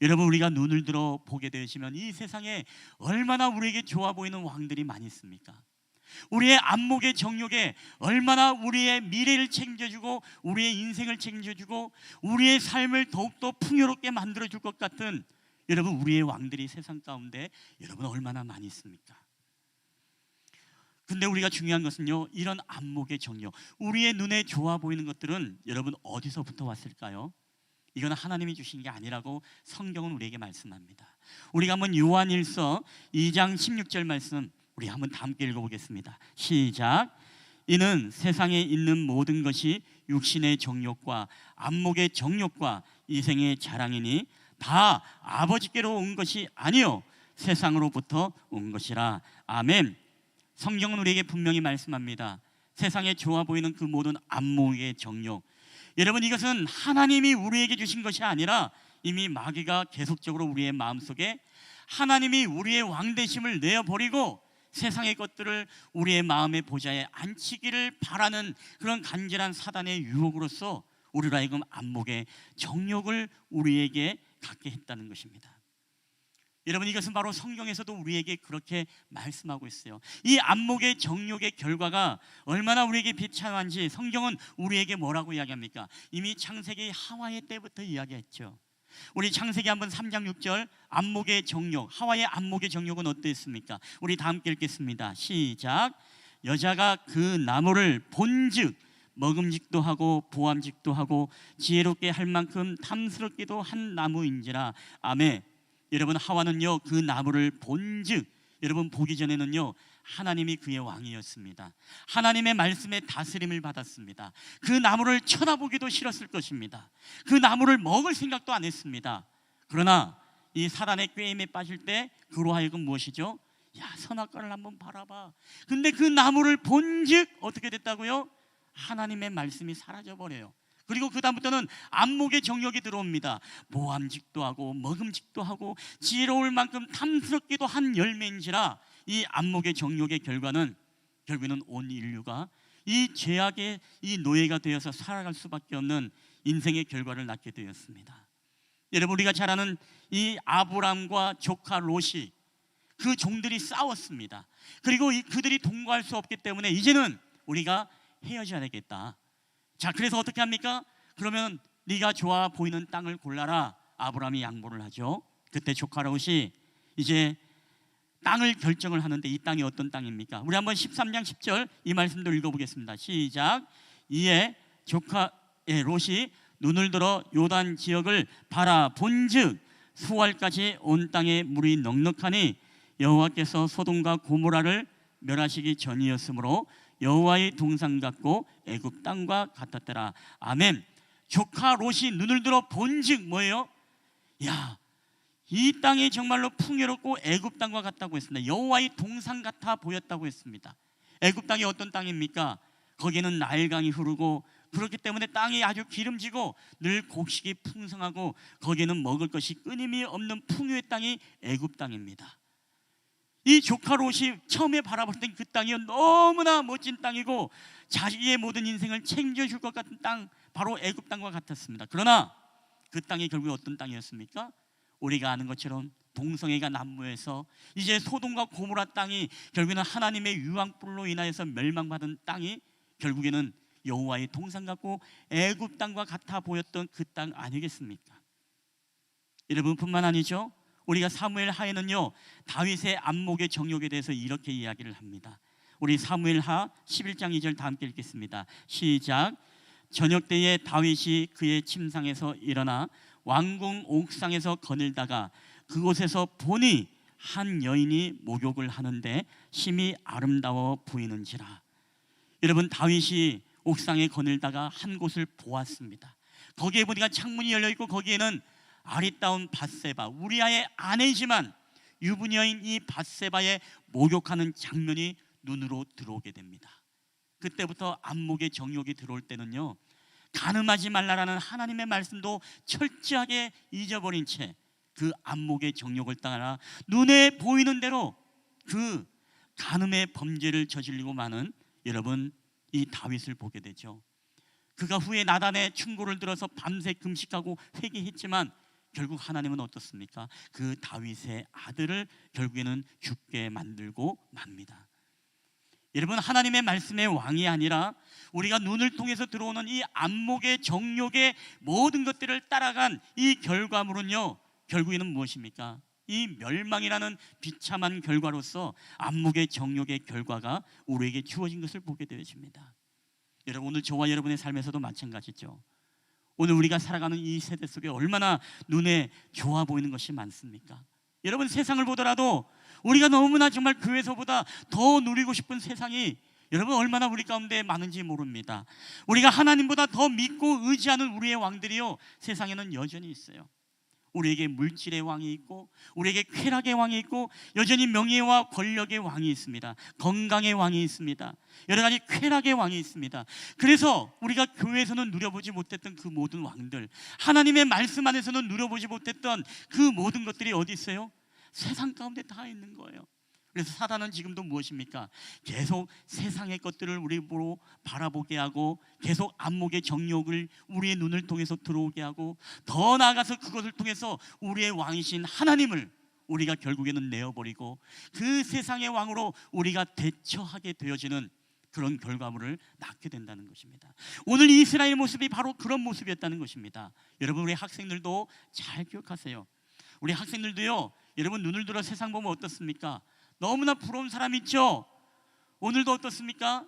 F: 여러분, 우리가 눈을 들어 보게 되시면 이 세상에 얼마나 우리에게 좋아 보이는 왕들이 많이 있습니까? 우리의 안목의 정욕에 얼마나 우리의 미래를 책임져주고 우리의 인생을 책임져주고 우리의 삶을 더욱더 풍요롭게 만들어줄 것 같은 여러분, 우리의 왕들이 세상 가운데 여러분 얼마나 많이 있습니까? 근데 우리가 중요한 것은요, 이런 안목의 정욕, 우리의 눈에 좋아 보이는 것들은 여러분 어디서부터 왔을까요? 이건 하나님이 주신 게 아니라고 성경은 우리에게 말씀합니다. 우리가 한번 요한일서 2장 16절 말씀 우리 한번 다 함께 읽어보겠습니다. 시작. 이는 세상에 있는 모든 것이 육신의 정욕과 안목의 정욕과 이생의 자랑이니 다 아버지께로 온 것이 아니요 세상으로부터 온 것이라. 아멘. 성경은 우리에게 분명히 말씀합니다. 세상에 좋아 보이는 그 모든 안목의 정욕, 여러분 이것은 하나님이 우리에게 주신 것이 아니라 이미 마귀가 계속적으로 우리의 마음속에 하나님이 우리의 왕되심을 내어버리고 세상의 것들을 우리의 마음의 보좌에 앉히기를 바라는 그런 간절한 사단의 유혹으로서 우리로 하여금 안목의 정욕을 우리에게 갖게 했다는 것입니다. 여러분, 이것은 바로 성경에서도 우리에게 그렇게 말씀하고 있어요. 이 안목의 정욕의 결과가 얼마나 우리에게 비참한지 성경은 우리에게 뭐라고 이야기합니까? 이미 창세기 하와의 때부터 이야기했죠. 우리 창세기 한번 3장 6절 안목의 정욕, 하와의 안목의 정욕은 어땠습니까? 우리 다 함께 읽겠습니다. 시작. 여자가 그 나무를 본즉 먹음직도 하고 보암직도 하고 지혜롭게 할 만큼 탐스럽기도 한 나무인지라. 아멘. 여러분, 하와는요 그 나무를 본즉, 여러분 보기 전에는요 하나님이 그의 왕이었습니다. 하나님의 말씀에 다스림을 받았습니다. 그 나무를 쳐다보기도 싫었을 것입니다. 그 나무를 먹을 생각도 안 했습니다. 그러나 이 사단의 꾀임에 빠질 때 그로 하여금 무엇이죠? 야, 선악과를 한번 바라봐. 근데 그 나무를 본즉 어떻게 됐다고요? 하나님의 말씀이 사라져버려요. 그리고 그 다음부터는 안목의 정욕이 들어옵니다. 모함직도 하고 먹음직도 하고 지혜로울 만큼 탐스럽기도 한 열매인지라 이 안목의 정욕의 결과는 결국에는 온 인류가 이 죄악의 이 노예가 되어서 살아갈 수밖에 없는 인생의 결과를 낳게 되었습니다. 여러분, 우리가 잘 아는 이 아브람과 조카 롯이 그 종들이 싸웠습니다. 그리고 그들이 동거할 수 없기 때문에 이제는 우리가 헤어져야 되겠다. 자, 그래서 어떻게 합니까? 그러면 네가 좋아 보이는 땅을 골라라. 아브라함이 양보를 하죠. 그때 조카 롯이 이제 땅을 결정을 하는데 이 땅이 어떤 땅입니까? 우리 한번 13장 10절 이 말씀도 읽어보겠습니다. 시작. 이에 조카 롯이 눈을 들어 요단 지역을 바라본즉 수알까지 온 땅에 물이 넉넉하니 여호와께서 소돔과 고모라를 멸하시기 전이었으므로 여호와의 동산 같고 애굽 땅과 같았더라. 아멘. 조카 롯이 눈을 들어 본즉 뭐예요? 야, 이 땅이 정말로 풍요롭고 애굽 땅과 같다고 했습니다. 여호와의 동산 같아 보였다고 했습니다. 애굽 땅이 어떤 땅입니까? 거기는 나일강이 흐르고 그렇기 때문에 땅이 아주 기름지고 늘 곡식이 풍성하고 거기에는 먹을 것이 끊임이 없는 풍요의 땅이 애굽 땅입니다. 이 조카 롯이 처음에 바라볼 땐 그 땅이 너무나 멋진 땅이고 자기의 모든 인생을 챙겨줄 것 같은 땅, 바로 애굽 땅과 같았습니다. 그러나 그 땅이 결국 어떤 땅이었습니까? 우리가 아는 것처럼 동성애가 난무해서 이제 소돔과 고모라 땅이 결국에는 하나님의 유황불로 인하여서 멸망받은 땅이 결국에는 여호와의 동산 같고 애굽 땅과 같아 보였던 그 땅 아니겠습니까? 여러분뿐만 아니죠. 우리가 사무엘 하에는요, 다윗의 안목의 정욕에 대해서 이렇게 이야기를 합니다. 우리 사무엘 하 11장 2절 다 함께 읽겠습니다. 시작. 저녁 때에 다윗이 그의 침상에서 일어나 왕궁 옥상에서 거닐다가 그곳에서 보니 한 여인이 목욕을 하는데 심히 아름다워 보이는지라. 여러분, 다윗이 옥상에 거닐다가 한 곳을 보았습니다. 거기에 보니까 창문이 열려 있고 거기에는 아리따운 밧세바, 우리아의 아내지만 유부녀인 이 밧세바의 목욕하는 장면이 눈으로 들어오게 됩니다. 그때부터 안목의 정욕이 들어올 때는요, 간음하지 말라라는 하나님의 말씀도 철저하게 잊어버린 채 그 안목의 정욕을 따라 눈에 보이는 대로 그 간음의 범죄를 저지르고 마는 여러분, 이 다윗을 보게 되죠. 그가 후에 나단의 충고를 들어서 밤새 금식하고 회개했지만 결국 하나님은 어떻습니까? 그 다윗의 아들을 결국에는 죽게 만들고 맙니다. 여러분, 하나님의 말씀의 왕이 아니라 우리가 눈을 통해서 들어오는 이 안목의 정욕의 모든 것들을 따라간 이 결과물은요, 결국에는 무엇입니까? 이 멸망이라는 비참한 결과로서 안목의 정욕의 결과가 우리에게 주어진 것을 보게 되어집니다. 여러분, 오늘 저와 여러분의 삶에서도 마찬가지죠. 오늘 우리가 살아가는 이 세대 속에 얼마나 눈에 좋아 보이는 것이 많습니까? 여러분, 세상을 보더라도 우리가 너무나 정말 교회에서보다 더 누리고 싶은 세상이 여러분 얼마나 우리 가운데 많은지 모릅니다. 우리가 하나님보다 더 믿고 의지하는 우리의 왕들이요, 세상에는 여전히 있어요. 우리에게 물질의 왕이 있고 우리에게 쾌락의 왕이 있고 여전히 명예와 권력의 왕이 있습니다. 건강의 왕이 있습니다. 여러 가지 쾌락의 왕이 있습니다. 그래서 우리가 교회에서는 누려보지 못했던 그 모든 왕들, 하나님의 말씀 안에서는 누려보지 못했던 그 모든 것들이 어디 있어요? 세상 가운데 다 있는 거예요. 그래서 사단은 지금도 무엇입니까? 계속 세상의 것들을 우리로 바라보게 하고 계속 안목의 정욕을 우리의 눈을 통해서 들어오게 하고 더 나아가서 그것을 통해서 우리의 왕이신 하나님을 우리가 결국에는 내어버리고 그 세상의 왕으로 우리가 대처하게 되어지는 그런 결과물을 낳게 된다는 것입니다. 오늘 이스라엘 모습이 바로 그런 모습이었다는 것입니다. 여러분, 우리 학생들도 잘 기억하세요. 우리 학생들도요, 여러분 눈을 들어 세상 보면 어떻습니까? 너무나 부러운 사람 있죠? 오늘도 어떻습니까?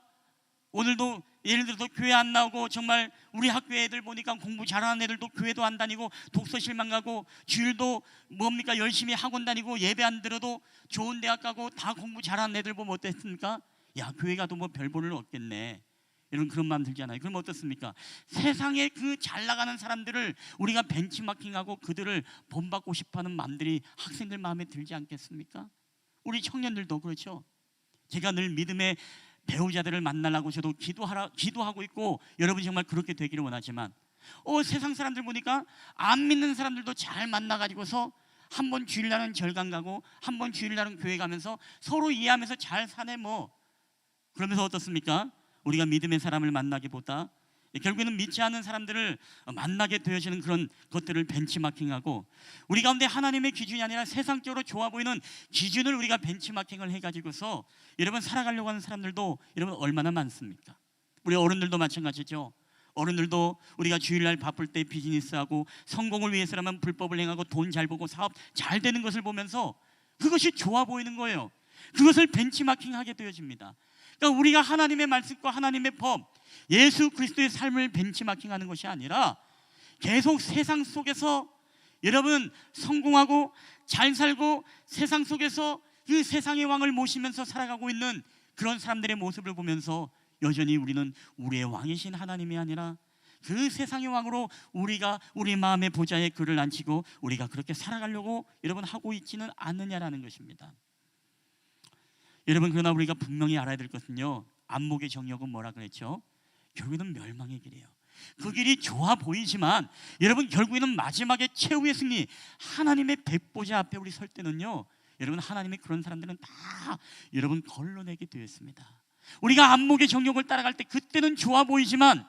F: 오늘도 예를 들어서 교회 안 나오고, 정말 우리 학교 애들 보니까 공부 잘하는 애들도 교회도 안 다니고 독서실만 가고, 주일도 뭡니까 열심히 학원 다니고, 예배 안 들어도 좋은 대학 가고, 다 공부 잘하는 애들 보면 어땠습니까? 야, 교회 가도 뭐 별 볼일 없겠네, 이런 그런 마음 들잖아요. 그럼 어떻습니까? 세상에 그 잘 나가는 사람들을 우리가 벤치마킹하고 그들을 본받고 싶어하는 마음들이 학생들 마음에 들지 않겠습니까? 우리 청년들도 그렇죠. 제가 늘 믿음의 배우자들을 만나려고 저도 기도하고 있고, 여러분이 정말 그렇게 되기를 원하지만, 세상 사람들 보니까 안 믿는 사람들도 잘 만나가지고서 한 번 주일날은 절강 가고 한 번 주일날은 교회 가면서 서로 이해하면서 잘 사네 뭐. 그러면서 어떻습니까? 우리가 믿음의 사람을 만나기보다 결국에는 믿지 않는 사람들을 만나게 되어지는 그런 것들을 벤치마킹하고, 우리 가운데 하나님의 기준이 아니라 세상적으로 좋아 보이는 기준을 우리가 벤치마킹을 해가지고서 여러분 살아가려고 하는 사람들도 여러분 얼마나 많습니까? 우리 어른들도 마찬가지죠. 어른들도 우리가 주일날 바쁠 때 비즈니스하고 성공을 위해서라면 불법을 행하고 돈 잘 벌고 사업 잘 되는 것을 보면서 그것이 좋아 보이는 거예요. 그것을 벤치마킹하게 되어집니다. 그러니까 우리가 하나님의 말씀과 하나님의 법, 예수 그리스도의 삶을 벤치마킹하는 것이 아니라 계속 세상 속에서 여러분 성공하고 잘 살고 세상 속에서 그 세상의 왕을 모시면서 살아가고 있는 그런 사람들의 모습을 보면서 여전히 우리는 우리의 왕이신 하나님이 아니라 그 세상의 왕으로 우리가 우리 마음의 보좌에 그를 앉히고 우리가 그렇게 살아가려고 여러분 하고 있지는 않느냐라는 것입니다. 여러분, 그러나 우리가 분명히 알아야 될 것은요, 안목의 정욕은 뭐라 그랬죠? 결국에는 멸망의 길이에요. 그 길이 좋아 보이지만 여러분 결국에는 마지막에 최후의 승리, 하나님의 백보자 앞에 우리 설 때는요, 여러분 하나님의 그런 사람들은 다 여러분 걸러내게 되어 있습니다. 우리가 안목의 정욕을 따라갈 때 그때는 좋아 보이지만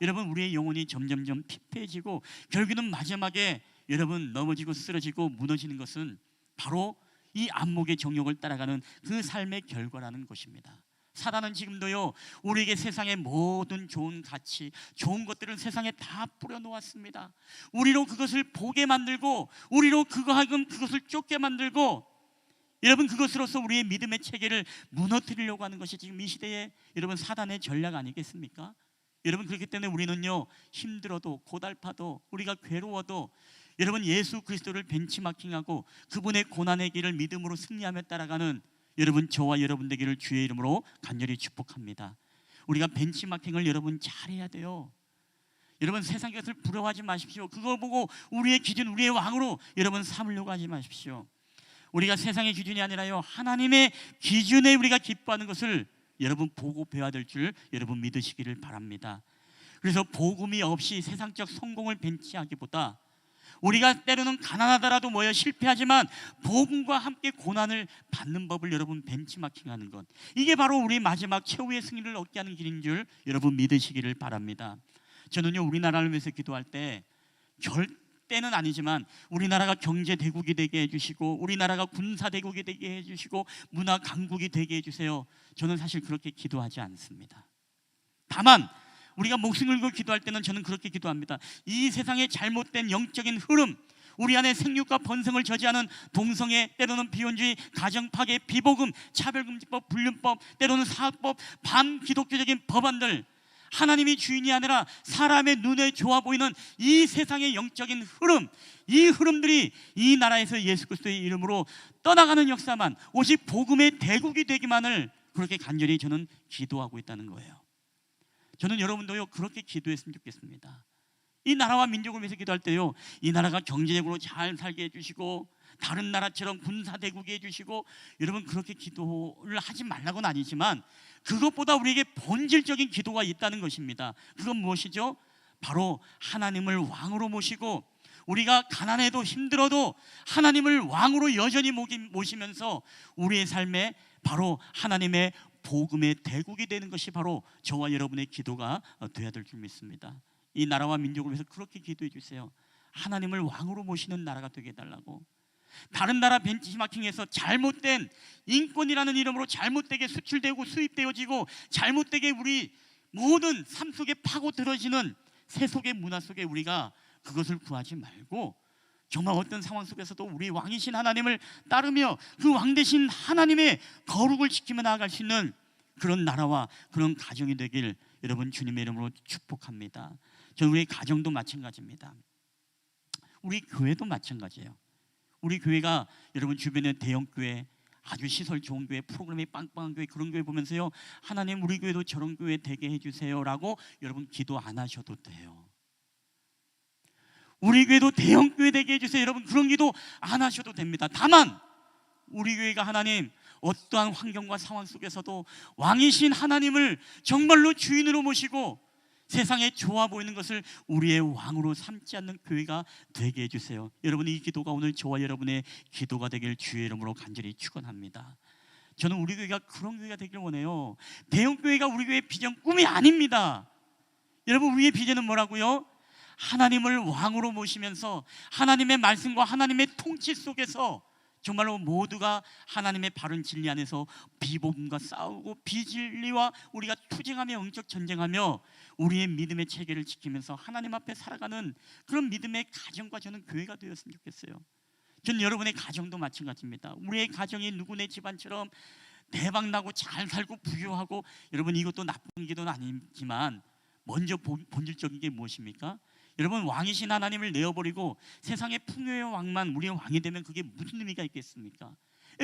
F: 여러분 우리의 영혼이 점점점 피폐해지고 결국에는 마지막에 여러분 넘어지고 쓰러지고 무너지는 것은 바로 이 안목의 정욕을 따라가는 그 삶의 결과라는 것입니다. 사단은 지금도요, 우리에게 세상의 모든 좋은 가치, 좋은 것들을 세상에 다 뿌려놓았습니다. 우리로 그것을 보게 만들고, 우리로 그것을 쫓게 만들고, 여러분 그것으로서 우리의 믿음의 체계를 무너뜨리려고 하는 것이 지금 이 시대의 여러분 사단의 전략 아니겠습니까? 여러분 그렇기 때문에 우리는요, 힘들어도 고달파도 우리가 괴로워도 여러분 예수 그리스도를 벤치마킹하고 그분의 고난의 길을 믿음으로 승리하며 따라가는 여러분 저와 여러분 되기를 주의 이름으로 간절히 축복합니다. 우리가 벤치마킹을 여러분 잘해야 돼요. 여러분 세상 것을 부러워하지 마십시오. 그거 보고 우리의 기준, 우리의 왕으로 여러분 삼으려고 하지 마십시오. 우리가 세상의 기준이 아니라요, 하나님의 기준에 우리가 기뻐하는 것을 여러분 보고 배워야 될 줄 여러분 믿으시기를 바랍니다. 그래서 복음이 없이 세상적 성공을 벤치하기보다 우리가 때로는 가난하더라도 실패하지만 복음과 함께 고난을 받는 법을 여러분 벤치마킹하는 것, 이게 바로 우리 마지막 최후의 승리를 얻게 하는 길인 줄 여러분 믿으시기를 바랍니다. 저는요, 우리나라를 위해서 기도할 때 절대는 아니지만 우리나라가 경제 대국이 되게 해주시고 우리나라가 군사 대국이 되게 해주시고 문화 강국이 되게 해주세요. 저는 사실 그렇게 기도하지 않습니다. 다만 우리가 목숨을 걸고 기도할 때는 저는 그렇게 기도합니다. 이 세상의 잘못된 영적인 흐름, 우리 안에 생육과 번성을 저지하는 동성애, 때로는 비혼주의, 가정파괴, 비복음, 차별금지법, 불륜법, 때로는 사학법, 반기독교적인 법안들, 하나님이 주인이 아니라 사람의 눈에 좋아 보이는 이 세상의 영적인 흐름, 이 흐름들이 이 나라에서 예수 그리스도의 이름으로 떠나가는 역사만, 오직 복음의 대국이 되기만을 그렇게 간절히 저는 기도하고 있다는 거예요. 저는 여러분도요 그렇게 기도했으면 좋겠습니다. 이 나라와 민족을 위해서 기도할 때요, 이 나라가 경제적으로 잘 살게 해주시고 다른 나라처럼 군사대국이 해주시고, 여러분 그렇게 기도를 하지 말라고는 아니지만 그것보다 우리에게 본질적인 기도가 있다는 것입니다. 그건 무엇이죠? 바로 하나님을 왕으로 모시고 우리가 가난해도 힘들어도 하나님을 왕으로 여전히 모시면서 우리의 삶에 바로 하나님의 복음의 대국이 되는 것이 바로 저와 여러분의 기도가 되어야 될 줄 믿습니다. 이 나라와 민족을 위해서 그렇게 기도해 주세요. 하나님을 왕으로 모시는 나라가 되게 해달라고. 다른 나라 벤치마킹에서 잘못된 인권이라는 이름으로 잘못되게 수출되고 수입되어지고 잘못되게 우리 모든 삶 속에 파고들어지는 세속의 문화 속에 우리가 그것을 구하지 말고 정말 어떤 상황 속에서도 우리 왕이신 하나님을 따르며 그 왕 대신 하나님의 거룩을 지키며 나아갈 수 있는 그런 나라와 그런 가정이 되길 여러분 주님의 이름으로 축복합니다. 저는 우리 가정도 마찬가지입니다. 우리 교회도 마찬가지예요. 우리 교회가 여러분 주변에 대형 교회, 아주 시설 좋은 교회, 프로그램이 빵빵한 교회, 그런 교회 보면서요, 하나님 우리 교회도 저런 교회 되게 해주세요라고 여러분 기도 안 하셔도 돼요. 우리 교회도 대형 교회 되게 해주세요, 여러분 그런 기도 안 하셔도 됩니다. 다만 우리 교회가 하나님 어떠한 환경과 상황 속에서도 왕이신 하나님을 정말로 주인으로 모시고 세상에 좋아 보이는 것을 우리의 왕으로 삼지 않는 교회가 되게 해주세요. 여러분 이 기도가 오늘 저와 여러분의 기도가 되길 주의 이름으로 간절히 축원합니다. 저는 우리 교회가 그런 교회가 되길 원해요. 대형 교회가 우리 교회의 비전 꿈이 아닙니다. 여러분 우리의 비전은 뭐라고요? 하나님을 왕으로 모시면서 하나님의 말씀과 하나님의 통치 속에서 정말로 모두가 하나님의 바른 진리 안에서 비복음과 싸우고 비진리와 우리가 투쟁하며 영적 전쟁하며 우리의 믿음의 체계를 지키면서 하나님 앞에 살아가는 그런 믿음의 가정과 저는 교회가 되었으면 좋겠어요. 저는 여러분의 가정도 마찬가지입니다. 우리의 가정이 누구네 집안처럼 대박나고 잘 살고 부유하고, 여러분 이것도 나쁜 기도는 아니지만 먼저 본질적인 게 무엇입니까? 여러분 왕이신 하나님을 내어버리고 세상의 풍요의 왕만 우리의 왕이 되면 그게 무슨 의미가 있겠습니까?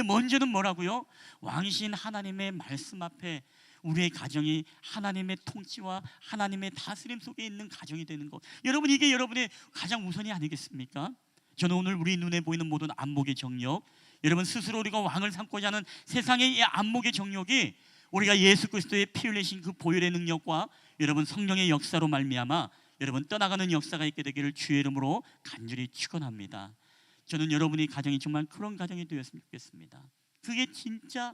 F: 먼저는 뭐라고요? 왕이신 하나님의 말씀 앞에 우리의 가정이 하나님의 통치와 하나님의 다스림 속에 있는 가정이 되는 것, 여러분 이게 여러분의 가장 우선이 아니겠습니까? 저는 오늘 우리 눈에 보이는 모든 안목의 정욕, 여러분 스스로 우리가 왕을 삼고자 하는 세상의 이 안목의 정욕이 우리가 예수 그리스도의 피 흘리신 그 보혈의 능력과 여러분 성령의 역사로 말미암아 여러분 떠나가는 역사가 있게 되기를 주의 이름으로 간절히 축원합니다. 저는 여러분의 가정이 정말 그런 가정이 되었으면 좋겠습니다. 그게 진짜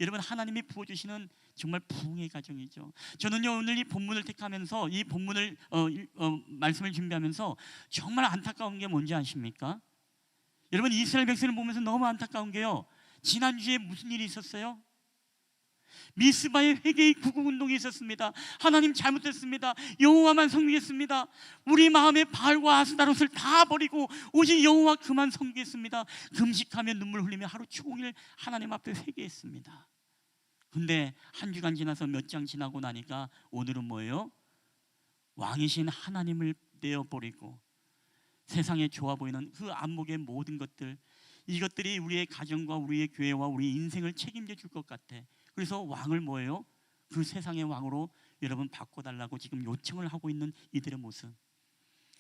F: 여러분 하나님이 부어주시는 정말 부흥의 가정이죠. 저는요 오늘 이 본문을 택하면서 이 본문을 말씀을 준비하면서 정말 안타까운 게 뭔지 아십니까? 여러분 이스라엘 백성을 보면서 너무 안타까운 게요, 지난주에 무슨 일이 있었어요? 미스바의 회개의 구국운동이 있었습니다. 하나님 잘못했습니다, 여호와만 섬기겠습니다, 우리 마음의 바알과 아스타롯을 다 버리고 오직 여호와 그만 섬기겠습니다. 금식하며 눈물 흘리며 하루 종일 하나님 앞에 회개했습니다. 근데 한 주간 지나서 몇 장 지나고 나니까 오늘은 뭐예요? 왕이신 하나님을 내어버리고 세상에 좋아 보이는 그 안목의 모든 것들, 이것들이 우리의 가정과 우리의 교회와 우리 인생을 책임져 줄 것 같아. 그래서 왕을 뭐예요? 그 세상의 왕으로 여러분 바꿔달라고 지금 요청을 하고 있는 이들의 모습,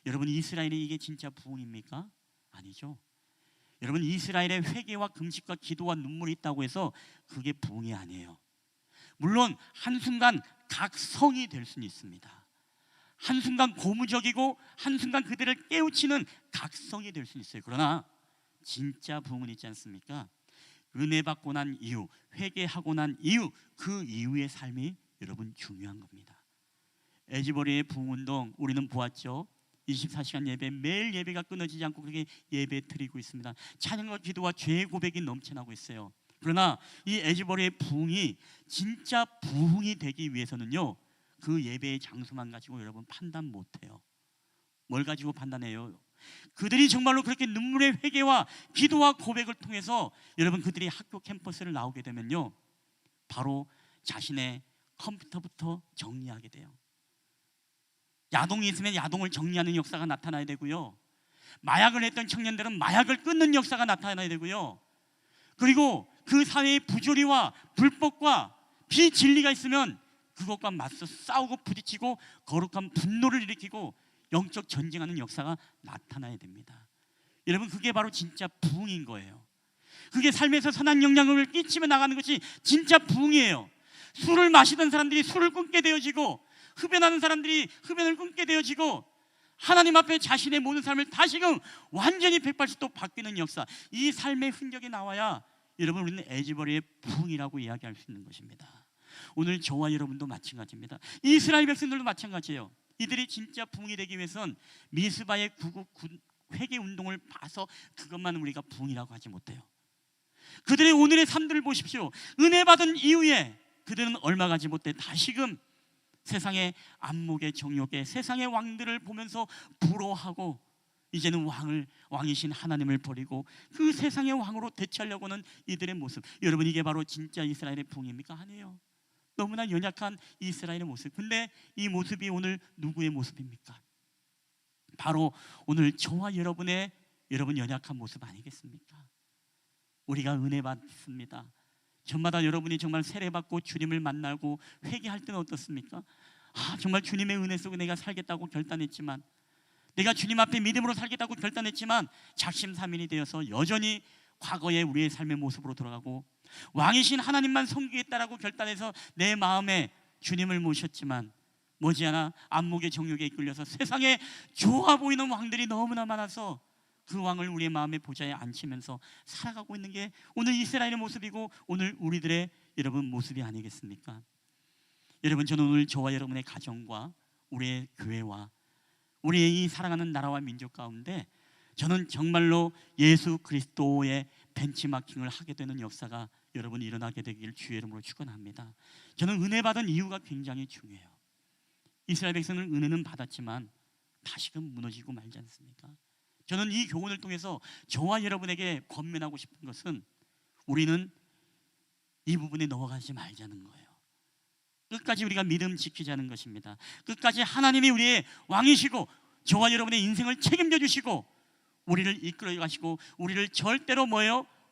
F: 여러분 이스라엘이 이게 진짜 부흥입니까? 아니죠. 여러분 이스라엘의 회개와 금식과 기도와 눈물이 있다고 해서 그게 부흥이 아니에요. 물론 한순간 각성이 될 수는 있습니다. 한순간 고무적이고 한순간 그들을 깨우치는 각성이 될 수는 있어요. 그러나 진짜 부흥은 있지 않습니까? 은혜 받고 난 이후, 회개하고 난 이후, 그 이후의 삶이 여러분 중요한 겁니다. 에즈버리의 부흥운동 우리는 보았죠. 24시간 예배, 매일 예배가 끊어지지 않고 그렇게 예배 드리고 있습니다. 찬양과 기도와 죄의 고백이 넘쳐나고 있어요. 그러나 이 에즈버리의 부흥이 진짜 부흥이 되기 위해서는요, 그 예배의 장소만 가지고 여러분 판단 못해요. 뭘 가지고 판단해요? 그들이 정말로 그렇게 눈물의 회개와 기도와 고백을 통해서 여러분 그들이 학교 캠퍼스를 나오게 되면요, 바로 자신의 컴퓨터부터 정리하게 돼요. 야동이 있으면 야동을 정리하는 역사가 나타나야 되고요, 마약을 했던 청년들은 마약을 끊는 역사가 나타나야 되고요, 그리고 그 사회의 부조리와 불법과 비진리가 있으면 그것과 맞서 싸우고 부딪히고 거룩한 분노를 일으키고 영적 전쟁하는 역사가 나타나야 됩니다. 여러분 그게 바로 진짜 부흥인 거예요. 그게 삶에서 선한 영향력을 끼치며 나가는 것이 진짜 부흥이에요. 술을 마시던 사람들이 술을 끊게 되어지고, 흡연하는 사람들이 흡연을 끊게 되어지고, 하나님 앞에 자신의 모든 삶을 다시금 완전히 180도 바뀌는 역사, 이 삶의 흔적이 나와야 여러분 우리는 에즈버리의 부흥이라고 이야기할 수 있는 것입니다. 오늘 저와 여러분도 마찬가지입니다. 이스라엘 백성들도 마찬가지예요. 이들이 진짜 부흥이 되기 위해서는 미스바의 구국 회개 운동을 봐서 그것만 우리가 부흥이라고 하지 못해요. 그들의 오늘의 삶들을 보십시오. 은혜 받은 이후에 그들은 얼마 가지 못해 다시금 세상의 안목의 정욕에 세상의 왕들을 보면서 부러워하고 이제는 왕이신 하나님을 버리고 그 세상의 왕으로 대체하려고 하는 이들의 모습, 여러분 이게 바로 진짜 이스라엘의 부흥입니까? 아니에요. 너무나 연약한 이스라엘의 모습. 근데 이 모습이 오늘 누구의 모습입니까? 바로 오늘 저와 여러분 연약한 모습 아니겠습니까? 우리가 은혜 받습니다. 저마다 여러분이 정말 세례받고 주님을 만나고 회개할 때는 어떻습니까? 정말 주님의 은혜 속에 내가 살겠다고 결단했지만, 내가 주님 앞에 믿음으로 살겠다고 결단했지만 작심삼일이 되어서 여전히 과거의 우리의 삶의 모습으로 돌아가고, 왕이신 하나님만 섬기겠다라고 결단해서 내 마음에 주님을 모셨지만 머지않아 안목의 정욕에 이끌려서 세상에 좋아 보이는 왕들이 너무나 많아서 그 왕을 우리의 마음의 보좌에 앉히면서 살아가고 있는 게 오늘 이스라엘의 모습이고 오늘 우리들의 여러분 모습이 아니겠습니까? 여러분, 저는 오늘 저와 여러분의 가정과 우리의 교회와 우리의 이 사랑하는 나라와 민족 가운데 저는 정말로 예수 그리스도의 벤치마킹을 하게 되는 역사가 여러분 일어나게 되기를 주의 이름으로 축원합니다. 저는 은혜 받은 이유가 굉장히 중요해요. 이스라엘 백성은 은혜는 받았지만 다시금 무너지고 말지 않습니까? 저는 이 교훈을 통해서 저와 여러분에게 권면하고 싶은 것은 우리는 이 부분에 넘어가지 말자는 거예요. 끝까지 우리가 믿음 지키자는 것입니다. 끝까지 하나님이 우리의 왕이시고 저와 여러분의 인생을 책임져 주시고 우리를 이끌어 가시고 우리를 절대로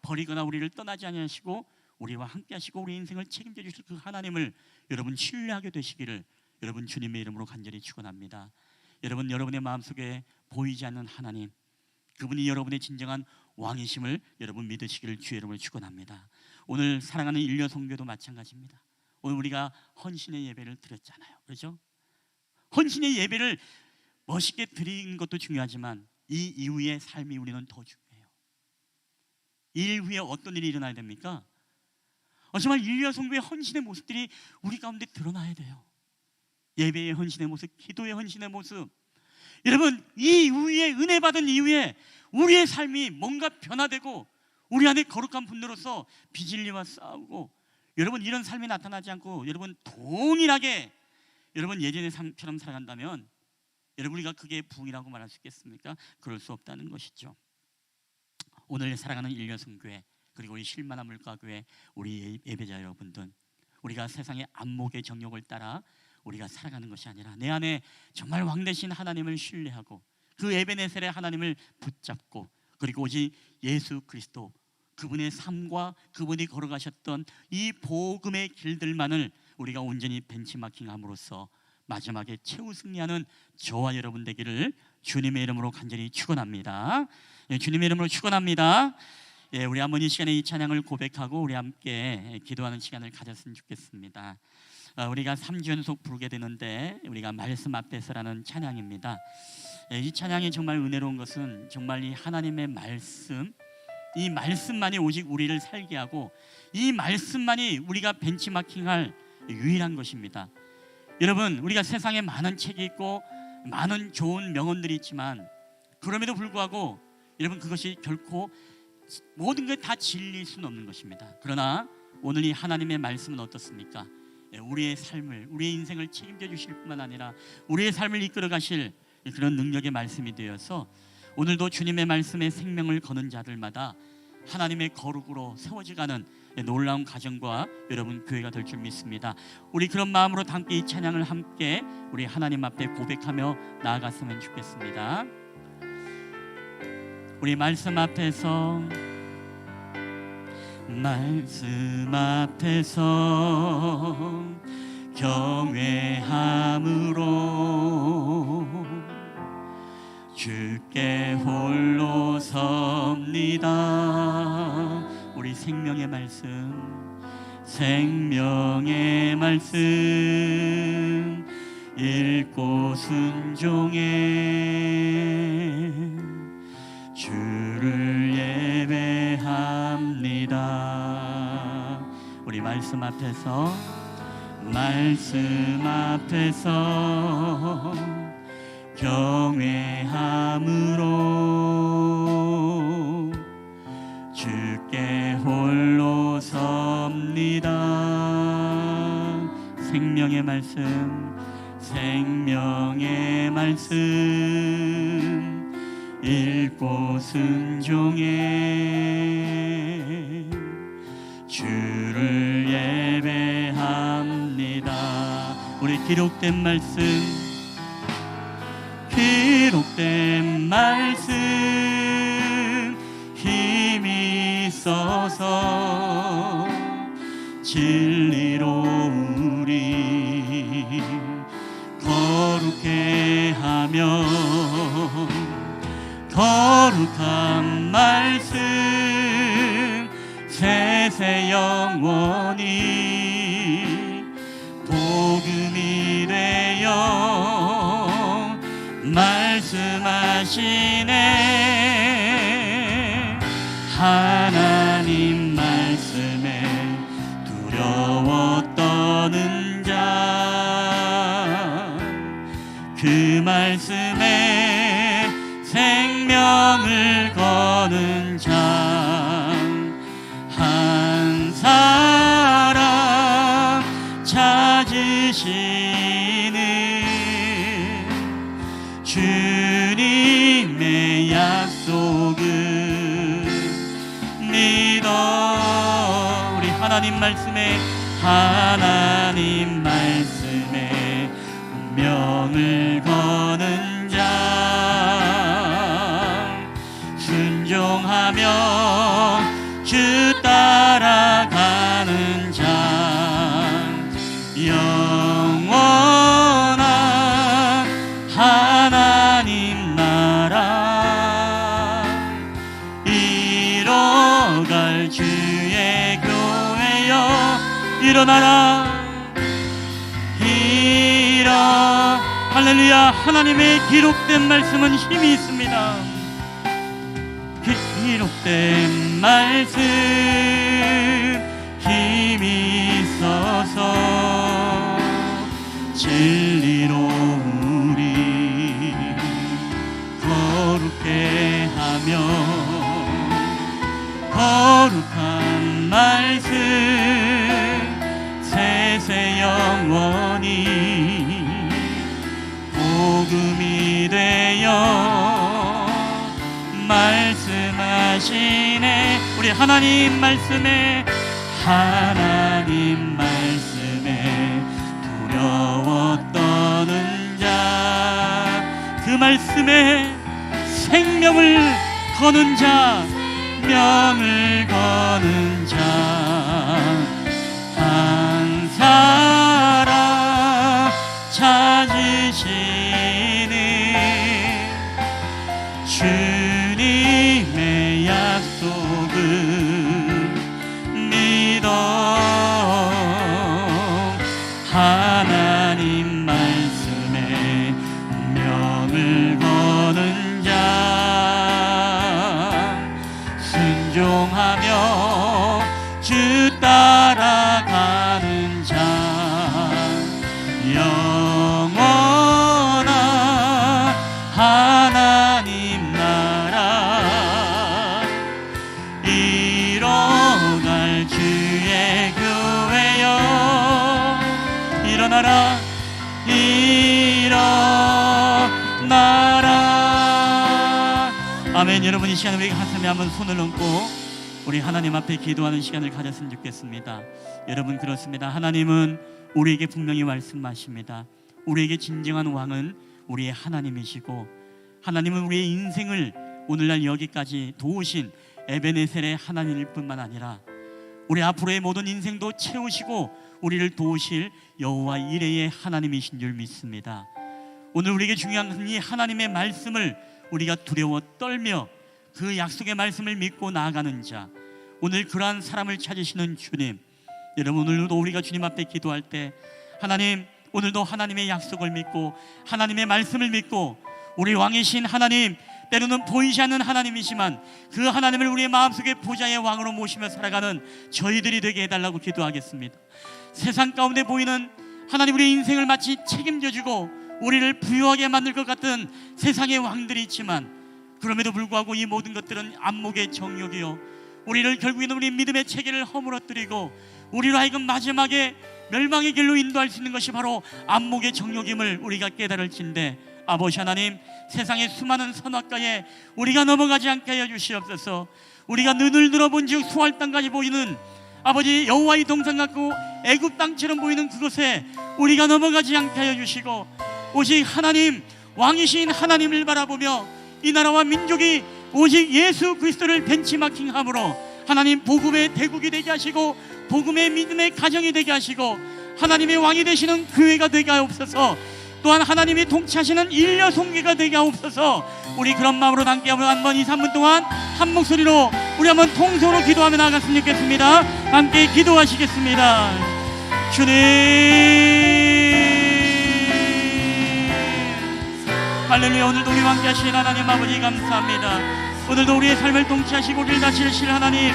F: 버리거나 우리를 떠나지 아니하시고 우리와 함께 하시고 우리 인생을 책임져 주실 그 하나님을 여러분 신뢰하게 되시기를 여러분 주님의 이름으로 간절히 축원합니다. 여러분의 마음속에 보이지 않는 하나님, 그분이 여러분의 진정한 왕이심을 여러분 믿으시기를 주의 이름으로 축원합니다. 오늘 사랑하는 일려 성교도 마찬가지입니다. 오늘 우리가 헌신의 예배를 드렸잖아요. 그렇죠? 헌신의 예배를 멋있게 드리는 것도 중요하지만 이 이후의 삶이 우리는 더 중요해요. 이 이후에 어떤 일이 일어나야 됩니까? 정말 일려 성교의 헌신의 모습들이 우리 가운데 드러나야 돼요. 예배의 헌신의 모습, 기도의 헌신의 모습. 여러분, 이 이후에 은혜 받은 이후에 우리의 삶이 뭔가 변화되고 우리 안에 거룩한 분노로서 비진리와 싸우고 여러분 이런 삶이 나타나지 않고 여러분 동일하게 여러분 예전의 삶처럼 살아간다면 여러분 우리가 그게 부흥이라고 말할 수 있겠습니까? 그럴 수 없다는 것이죠. 오늘 사랑하는 일려성교회 그리고 우리 실만한 물가교회 우리 예배자 여러분들, 우리가 세상의 안목의 정욕을 따라 우리가 살아가는 것이 아니라 내 안에 정말 왕 되신 하나님을 신뢰하고 그 에베네셀의 하나님을 붙잡고 그리고 오직 예수 그리스도 그분의 삶과 그분이 걸어가셨던 이 복음의 길들만을 우리가 온전히 벤치마킹함으로써 마지막에 최후 승리하는 저와 여러분 되기를 주님의 이름으로 간절히 축원합니다. 주님의 이름으로 축원합니다. 우리 한번 이 시간에 이 찬양을 고백하고 우리 함께 기도하는 시간을 가졌으면 좋겠습니다. 우리가 3주 연속 부르게 되는데 우리가 말씀 앞에서라는 찬양입니다. 이 찬양이 정말 은혜로운 것은 정말 이 하나님의 말씀, 이 말씀만이 오직 우리를 살게 하고 이 말씀만이 우리가 벤치마킹할 유일한 것입니다. 여러분, 우리가 세상에 많은 책이 있고 많은 좋은 명언들이 있지만 그럼에도 불구하고 여러분 그것이 결코 모든 게 다 진리일 수는 없는 것입니다. 그러나 오늘 이 하나님의 말씀은 어떻습니까? 우리의 삶을, 우리의 인생을 책임져 주실 뿐만 아니라 우리의 삶을 이끌어 가실 그런 능력의 말씀이 되어서 오늘도 주님의 말씀에 생명을 거는 자들마다 하나님의 거룩으로 세워져가는 놀라운 가정과 여러분 교회가 될 줄 믿습니다. 우리 그런 마음으로 함께 이 찬양을 함께 우리 하나님 앞에 고백하며 나아갔으면 좋겠습니다. 우리 말씀 앞에서 경외함으로 주께 홀로 섭니다. 우리 생명의 말씀 읽고 순종해 주를 예배합니다. 우리 말씀 앞에서 경외함으로 주께 홀로 섭니다. 생명의 말씀 읽고 순종해 주를 예배합니다. 기록된 말씀 힘이 있어서 진리로 우리 거룩해 하며 거룩한 말씀 세세 영원히 복음이 되어 말씀하시네. 하나님 말씀에 두려워 떠는 자, 그 말씀에 생명을 거는 자 한 사람 찾으시는 주님의 약속을 믿어. 우리 하나님 말씀에 운명을 거는 자, 순종하며 주 따라가는 자, 영원한 하나님 나라 이뤄갈 주의 교회여 일어나라. 할렐루야. 하나님의 기록된 말씀은 힘이 있습니다. 기록된 말씀 힘이 있어서 진리로 우리 거룩해 하며 거룩한 말씀 세세 영원히 복음이 되어 말씀하시네. 우리 하나님 말씀에 두려워 떠는 자, 그 말씀에 생명을 거는 자, 명을 거는 자 한 사람 찾으시는 주님의 약속을 믿어. 하나님 말씀에 운명을 거는 자, 순종하며 주 따라가는 자, 영원한 하나님 나라 이뤄갈 주의 교회여 일어나라. 일어나라. 아멘. 여러분 이 시간에 우리 가슴에 한번 손을 얹고 우리 하나님 앞에 기도하는 시간을 가졌으면 좋겠습니다. 여러분 그렇습니다. 하나님은 우리에게 분명히 말씀하십니다. 우리에게 진정한 왕은 우리의 하나님이시고, 하나님은 우리의 인생을 오늘날 여기까지 도우신 에베네셀의 하나님일 뿐만 아니라 우리 앞으로의 모든 인생도 채우시고 우리를 도우실 여호와 이레의 하나님이신 줄 믿습니다. 오늘 우리에게 중요한 것은 이 하나님의 말씀을 우리가 두려워 떨며 그 약속의 말씀을 믿고 나아가는 자, 오늘 그러한 사람을 찾으시는 주님. 여러분 오늘도 우리가 주님 앞에 기도할 때 하나님, 오늘도 하나님의 약속을 믿고 하나님의 말씀을 믿고 우리 왕이신 하나님, 때로는 보이지 않는 하나님이지만 그 하나님을 우리의 마음속에 보좌의 왕으로 모시며 살아가는 저희들이 되게 해달라고 기도하겠습니다. 세상 가운데 보이는 하나님, 우리의 인생을 마치 책임져주고 우리를 부유하게 만들 것 같은 세상의 왕들이 있지만 그럼에도 불구하고 이 모든 것들은 안목의 정욕이요, 우리를 결국에는 우리 믿음의 체계를 허물어뜨리고 우리로 하여금 마지막에 멸망의 길로 인도할 수 있는 것이 바로 안목의 정욕임을 우리가 깨달을진데, 아버지 하나님, 세상의 수많은 선악과에 우리가 넘어가지 않게 하여 주시옵소서. 우리가 눈을 들어본 즉 수할 땅까지 보이는 아버지 여호와의 동산 같고 애굽 땅처럼 보이는 그곳에 우리가 넘어가지 않게 하여 주시고, 오직 하나님 왕이신 하나님을 바라보며 이 나라와 민족이 오직 예수 그리스도를 벤치마킹함으로 하나님 복음의 대국이 되게 하시고 복음의 믿음의 가정이 되게 하시고 하나님의 왕이 되시는 교회가 되게 하옵소서. 또한 하나님이 통치하시는 인려 송계가 되게 하옵소서. 우리 그런 마음으로 함께 한번 2, 3분 동안 한 목소리로 우리 한번 통성으로 기도하며 나아갔으면 좋겠습니다. 함께 기도하시겠습니다. 주님, 할렐루야. 오늘도 우리와 함께 하신 하나님 아버지 감사합니다. 오늘도 우리의 삶을 통치하시고 우리를 다스리실 하나님,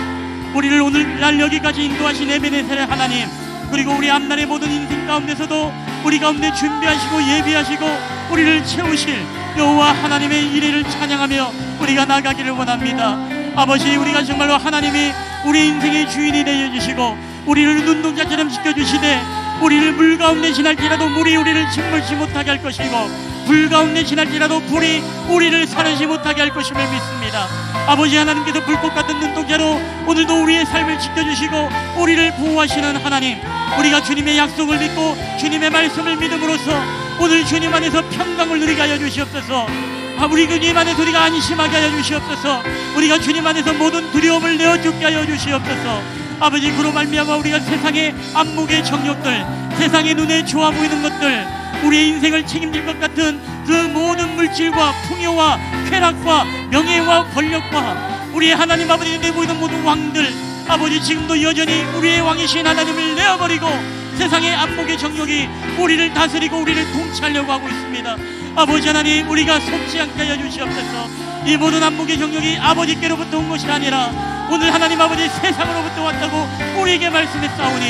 F: 우리를 오늘날 여기까지 인도하신 에베네셀의 하나님, 그리고 우리 앞날의 모든 인생 가운데서도 우리 가운데 준비하시고 예비하시고 우리를 채우실 여호와 하나님의 이래를 찬양하며 우리가 나가기를 원합니다. 아버지, 우리가 정말로 하나님이 우리 인생의 주인이 되어 주시고 우리를 눈동자처럼 지켜주시되 우리를 물 가운데 지날지라도 물이 우리를 침몰치 못하게 할 것이고 불 가운데 지날지라도 불이 우리를 사르지 못하게 할 것임을 믿습니다. 아버지 하나님께서 불꽃 같은 눈동자로 오늘도 우리의 삶을 지켜주시고 우리를 보호하시는 하나님, 우리가 주님의 약속을 믿고 주님의 말씀을 믿음으로써 오늘 주님 안에서 평강을 누리게 하여 주시옵소서. 우리 주님 안에서 우리가 안심하게 하여 주시옵소서. 우리가 주님 안에서 모든 두려움을 내어 죽게 하여 주시옵소서. 아버지, 그로 말미암아 우리가 세상의 안목의 정욕들, 세상의 눈에 좋아 보이는 것들, 우리의 인생을 책임질 것 같은 그 모든 물질과 풍요와 쾌락과 명예와 권력과 우리의 하나님 아버지 내보이는 모든 왕들, 아버지 지금도 여전히 우리의 왕이신 하나님을 내어버리고 세상의 안목의 정욕이 우리를 다스리고 우리를 통치하려고 하고 있습니다. 아버지 하나님, 우리가 속지 않게 하여 주시옵소서. 이 모든 안목의 정욕이 아버지께로부터 온 것이 아니라 오늘 하나님 아버지 세상으로부터 왔다고 우리에게 말씀했사오니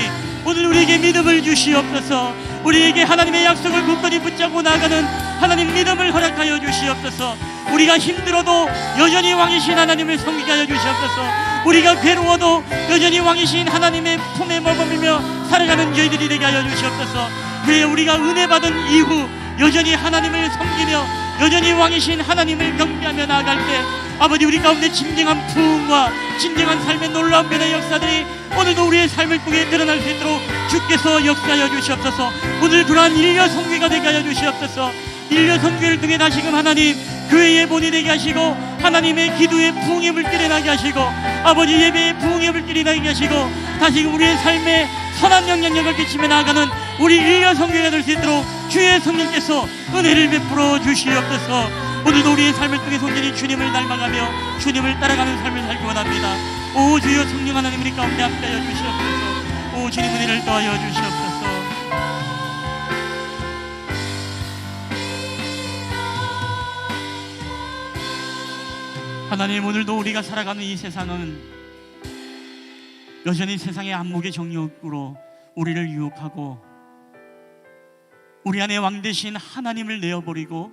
F: 오늘 우리에게 믿음을 주시옵소서. 우리에게 하나님의 약속을 굳건히 붙잡고 나아가는 하나님 믿음을 허락하여 주시옵소서. 우리가 힘들어도 여전히 왕이신 하나님을 섬기게 하여 주시옵소서. 우리가 괴로워도 여전히 왕이신 하나님의 품에 머금으며 살아가는 저희들이 되게 하여 주시옵소서. 그래 우리가 은혜 받은 이후 여전히 하나님을 섬기며 여전히 왕이신 하나님을 경배하며 나아갈 때 아버지, 우리 가운데 진정한 부흥과 진정한 삶의 놀라운 변의 역사들이 오늘도 우리의 삶을 통해 드러날 수 있도록 주께서 역사하여 주시옵소서. 오늘 그러한 인려 성교가 되게 하여 주시옵소서. 인려 성교를 통해 다시금 하나님 교회의 본이 되게 하시고 하나님의 기도의 부흥의 물길이 나게 하시고 아버지 예배의 부흥의 물길이 나게 하시고 다시금 우리의 삶에 선한 영향력을 끼치며 나아가는 우리 인려 성교가 될 수 있도록 주의 성령께서 은혜를 베풀어 주시옵소서. 오늘도 우리의 삶을 통해 온전히 주님을 닮아가며 주님을 따라가는 삶을 살기 원합니다. 오 주여, 성령 하나님 우리 가운데 함께하여 주시옵소서. 오 주님, 은혜를 더하여 주시옵소서. 하나님, 오늘도 우리가 살아가는 이 세상은 여전히 세상의 안목의 정욕으로 우리를 유혹하고 우리 안에 왕 대신 하나님을 내어버리고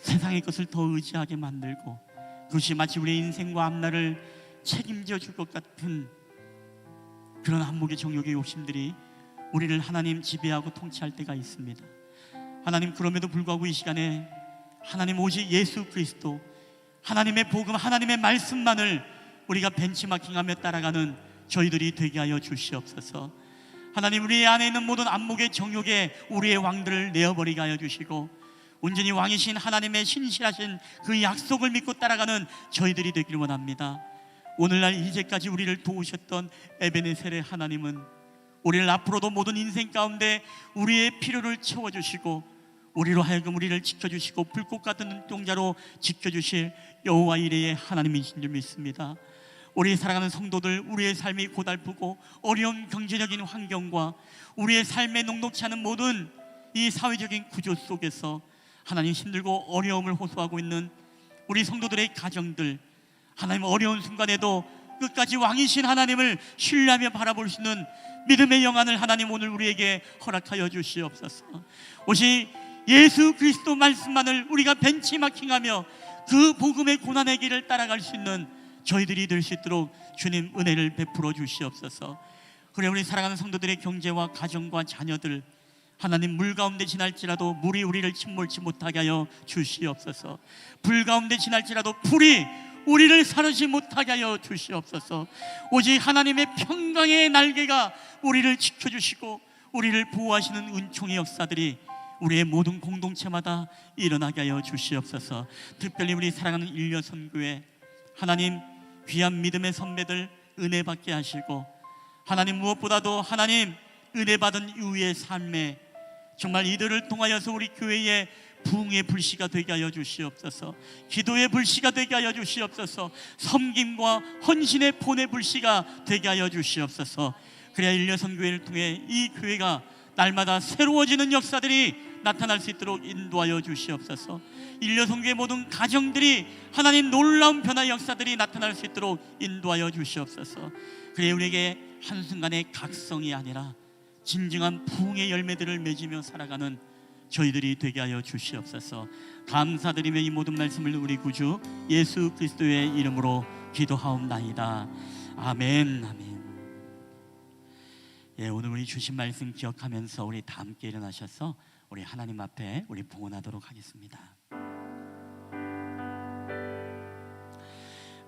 F: 세상의 것을 더 의지하게 만들고 그것이 마치 우리의 인생과 앞날을 책임져 줄 것 같은 그런 안목의 정욕의 욕심들이 우리를 하나님 지배하고 통치할 때가 있습니다. 하나님, 그럼에도 불구하고 이 시간에 하나님 오직 예수 그리스도 하나님의 복음, 하나님의 말씀만을 우리가 벤치마킹하며 따라가는 저희들이 되게 하여 주시옵소서. 하나님, 우리 안에 있는 모든 안목의 정욕에 우리의 왕들을 내어버리게 하여 주시고 온전히 왕이신 하나님의 신실하신 그 약속을 믿고 따라가는 저희들이 되길 원합니다. 오늘날 이제까지 우리를 도우셨던 에베네셀의 하나님은 우리를 앞으로도 모든 인생 가운데 우리의 필요를 채워주시고 우리로 하여금 우리를 지켜주시고 불꽃 같은 눈동자로 지켜주실 여호와 이레의 하나님이신 줄 믿습니다. 우리 사랑하는 성도들, 우리의 삶이 고달프고 어려운 경제적인 환경과 우리의 삶에 녹록치 않은 모든 이 사회적인 구조 속에서 하나님 힘들고 어려움을 호소하고 있는 우리 성도들의 가정들, 하나님 어려운 순간에도 끝까지 왕이신 하나님을 신뢰하며 바라볼 수 있는 믿음의 영안을 하나님 오늘 우리에게 허락하여 주시옵소서. 오직 예수 그리스도 말씀만을 우리가 벤치마킹하며 그 복음의 고난의 길을 따라갈 수 있는 저희들이 될 수 있도록 주님 은혜를 베풀어 주시옵소서. 그래 우리 사랑하는 성도들의 경제와 가정과 자녀들 하나님 물 가운데 지날지라도 물이 우리를 침몰치 못하게 하여 주시옵소서. 불 가운데 지날지라도 불이 우리를 사르지 못하게 하여 주시옵소서. 오직 하나님의 평강의 날개가 우리를 지켜주시고 우리를 보호하시는 은총의 역사들이 우리의 모든 공동체마다 일어나게 하여 주시옵소서. 특별히 우리 사랑하는 일여선교회 하나님 귀한 믿음의 선배들 은혜 받게 하시고, 하나님 무엇보다도 하나님 은혜 받은 이후의 삶에 정말 이들을 통하여서 우리 교회의 부흥의 불씨가 되게 하여 주시옵소서. 기도의 불씨가 되게 하여 주시옵소서. 섬김과 헌신의 본의 불씨가 되게 하여 주시옵소서. 그래야 일여선교회를 통해 이 교회가 날마다 새로워지는 역사들이 나타날 수 있도록 인도하여 주시옵소서. 일여선교회 모든 가정들이 하나님 놀라운 변화의 역사들이 나타날 수 있도록 인도하여 주시옵소서. 그래 우리에게 한순간의 각성이 아니라 진정한 부흥의 열매들을 맺으며 살아가는 저희들이 되게 하여 주시옵소서. 감사드리며 이 모든 말씀을 우리 구주 예수 그리스도의 이름으로 기도하옵나이다. 아멘. 아멘. 예, 오늘 우리 주신 말씀 기억하면서 우리 다 함께 일어나셔서 우리 하나님 앞에 우리 봉헌하도록 하겠습니다.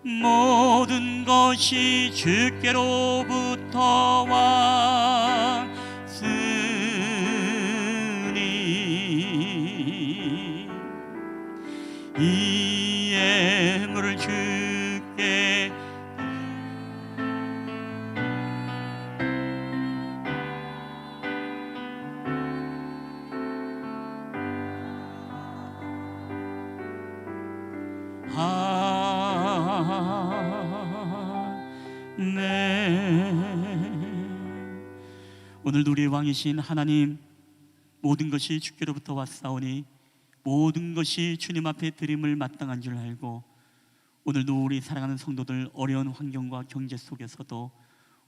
F: 모든 것이 주께로부터 왔으니 이 예물을 주께 오늘도 우리의 왕이신 하나님, 모든 것이 주께로부터 왔사오니 모든 것이 주님 앞에 드림을 마땅한 줄 알고, 오늘도 우리 사랑하는 성도들 어려운 환경과 경제 속에서도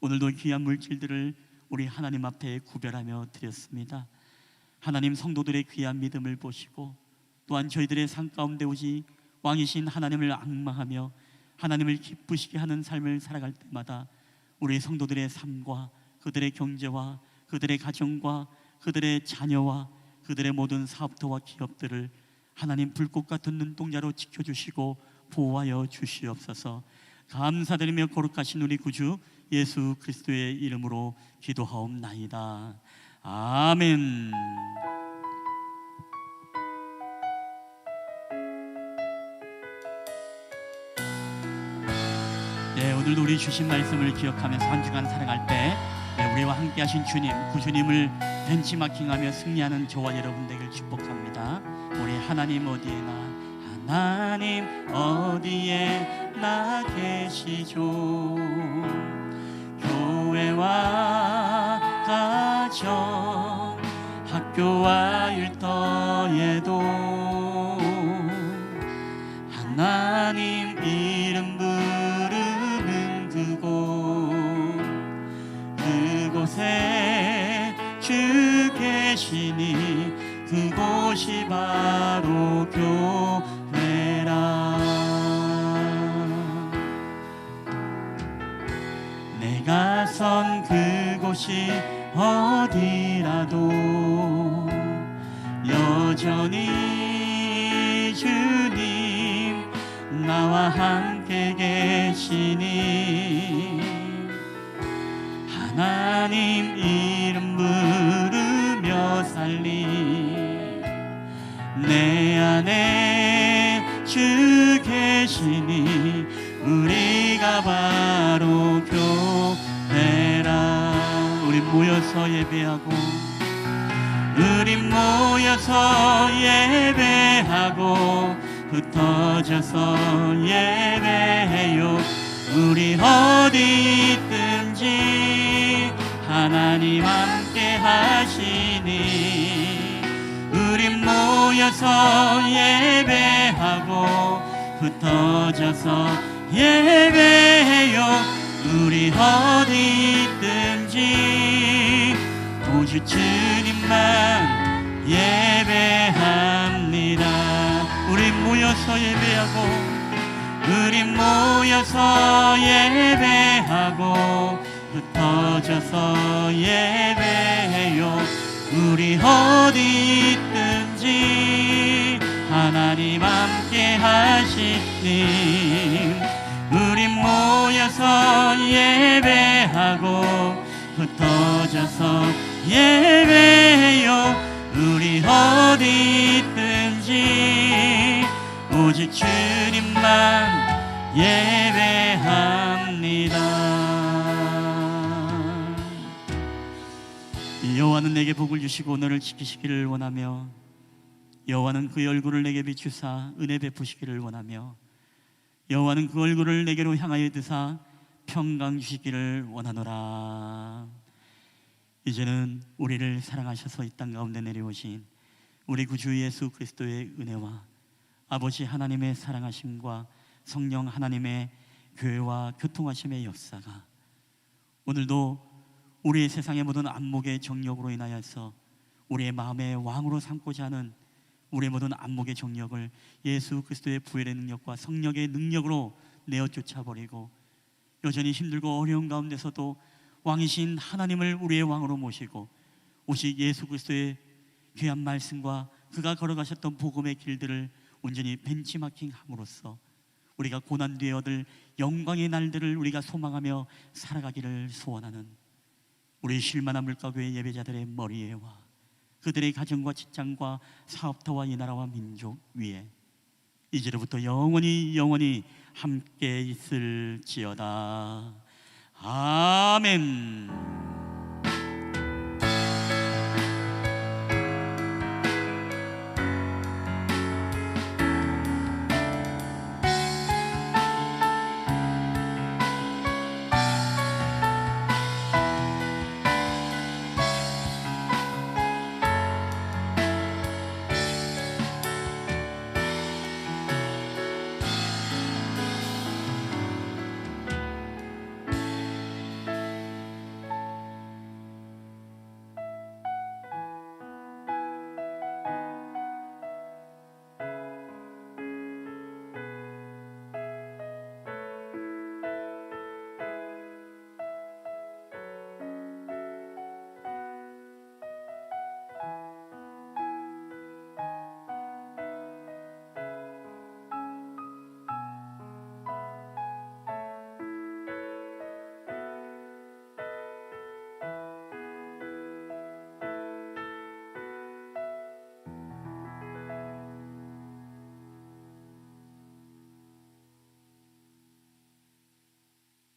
F: 오늘도 귀한 물질들을 우리 하나님 앞에 구별하며 드렸습니다. 하나님, 성도들의 귀한 믿음을 보시고 또한 저희들의 삶 가운데 오직 왕이신 하나님을 앙망하며 하나님을 기쁘시게 하는 삶을 살아갈 때마다 우리 성도들의 삶과 그들의 경제와 그들의 가정과 그들의 자녀와 그들의 모든 사업터와 기업들을 하나님 불꽃 같은 눈동자로 지켜주시고 보호하여 주시옵소서. 감사드리며 거룩하신 우리 구주 예수 그리스도의 이름으로 기도하옵나이다. 아멘. 네, 오늘도 우리 주신 말씀을 기억하면서 한 주간 살아갈 때 우리와 함께 하신 주님, 구주님을 벤치마킹하며 승리하는 저와 여러분 되길 축복합니다. 우리 하나님 어디에나, 하나님 어디에나 계시죠. 교회와 가정, 학교와 일터에도 하나님 이름 부르는 그곳에 주 계시니 그곳이 바로 교회라. 내가 선 그곳이 어디라도 여전히 주님 나와 함께 계시니 하나님 이름 부르며 살리 내 안에 주 계시니 우리가 바로 교회라. 우리 모여서 예배하고, 우리 모여서 예배하고 흩어져서 예배해요. 우리 어디 있든지 하나님 함께 하시니 우리 모여서 예배하고 흩어져서 예배해요. 우리 어디 있든지 오직 주님만 예배합니다. 우리 모여서 예배하고, 우리 모여서 예배하고 흩어져서 예배해요. 우리 어디 있든지 하나님 함께 하시니 우리 모여서 예배하고 흩어져서 예배요 우리 어디 있든지 오직 주님만 예배합니다. 여호와는 내게 복을 주시고 너를 지키시기를 원하며 여호와는 그 얼굴을 내게 비추사 은혜 베푸시기를 원하며 여호와는 그 얼굴을 내게로 향하여 드사 평강 주시기를 원하노라. 이제는 우리를 사랑하셔서 이 땅 가운데 내려오신 우리 구주 예수 그리스도의 은혜와 아버지 하나님의 사랑하심과 성령 하나님의 교회와 교통하심의 역사가 오늘도 우리의 세상의 모든 안목의 정력으로 인하여서 우리의 마음의 왕으로 삼고자 하는 우리의 모든 안목의 정력을 예수 그리스도의 부활의 능력과 성령의 능력으로 내어 쫓아버리고 여전히 힘들고 어려운 가운데서도 왕이신 하나님을 우리의 왕으로 모시고 오직 예수 그리스도의 귀한 말씀과 그가 걸어가셨던 복음의 길들을 온전히 벤치마킹함으로써 우리가 고난 뒤에 얻을 영광의 날들을 우리가 소망하며 살아가기를 소원하는 우리 실만한 물가교회 예배자들의 머리에와 그들의 가정과 직장과 사업터와 이 나라와 민족 위에 이제로부터 영원히 함께 있을지어다. 아멘.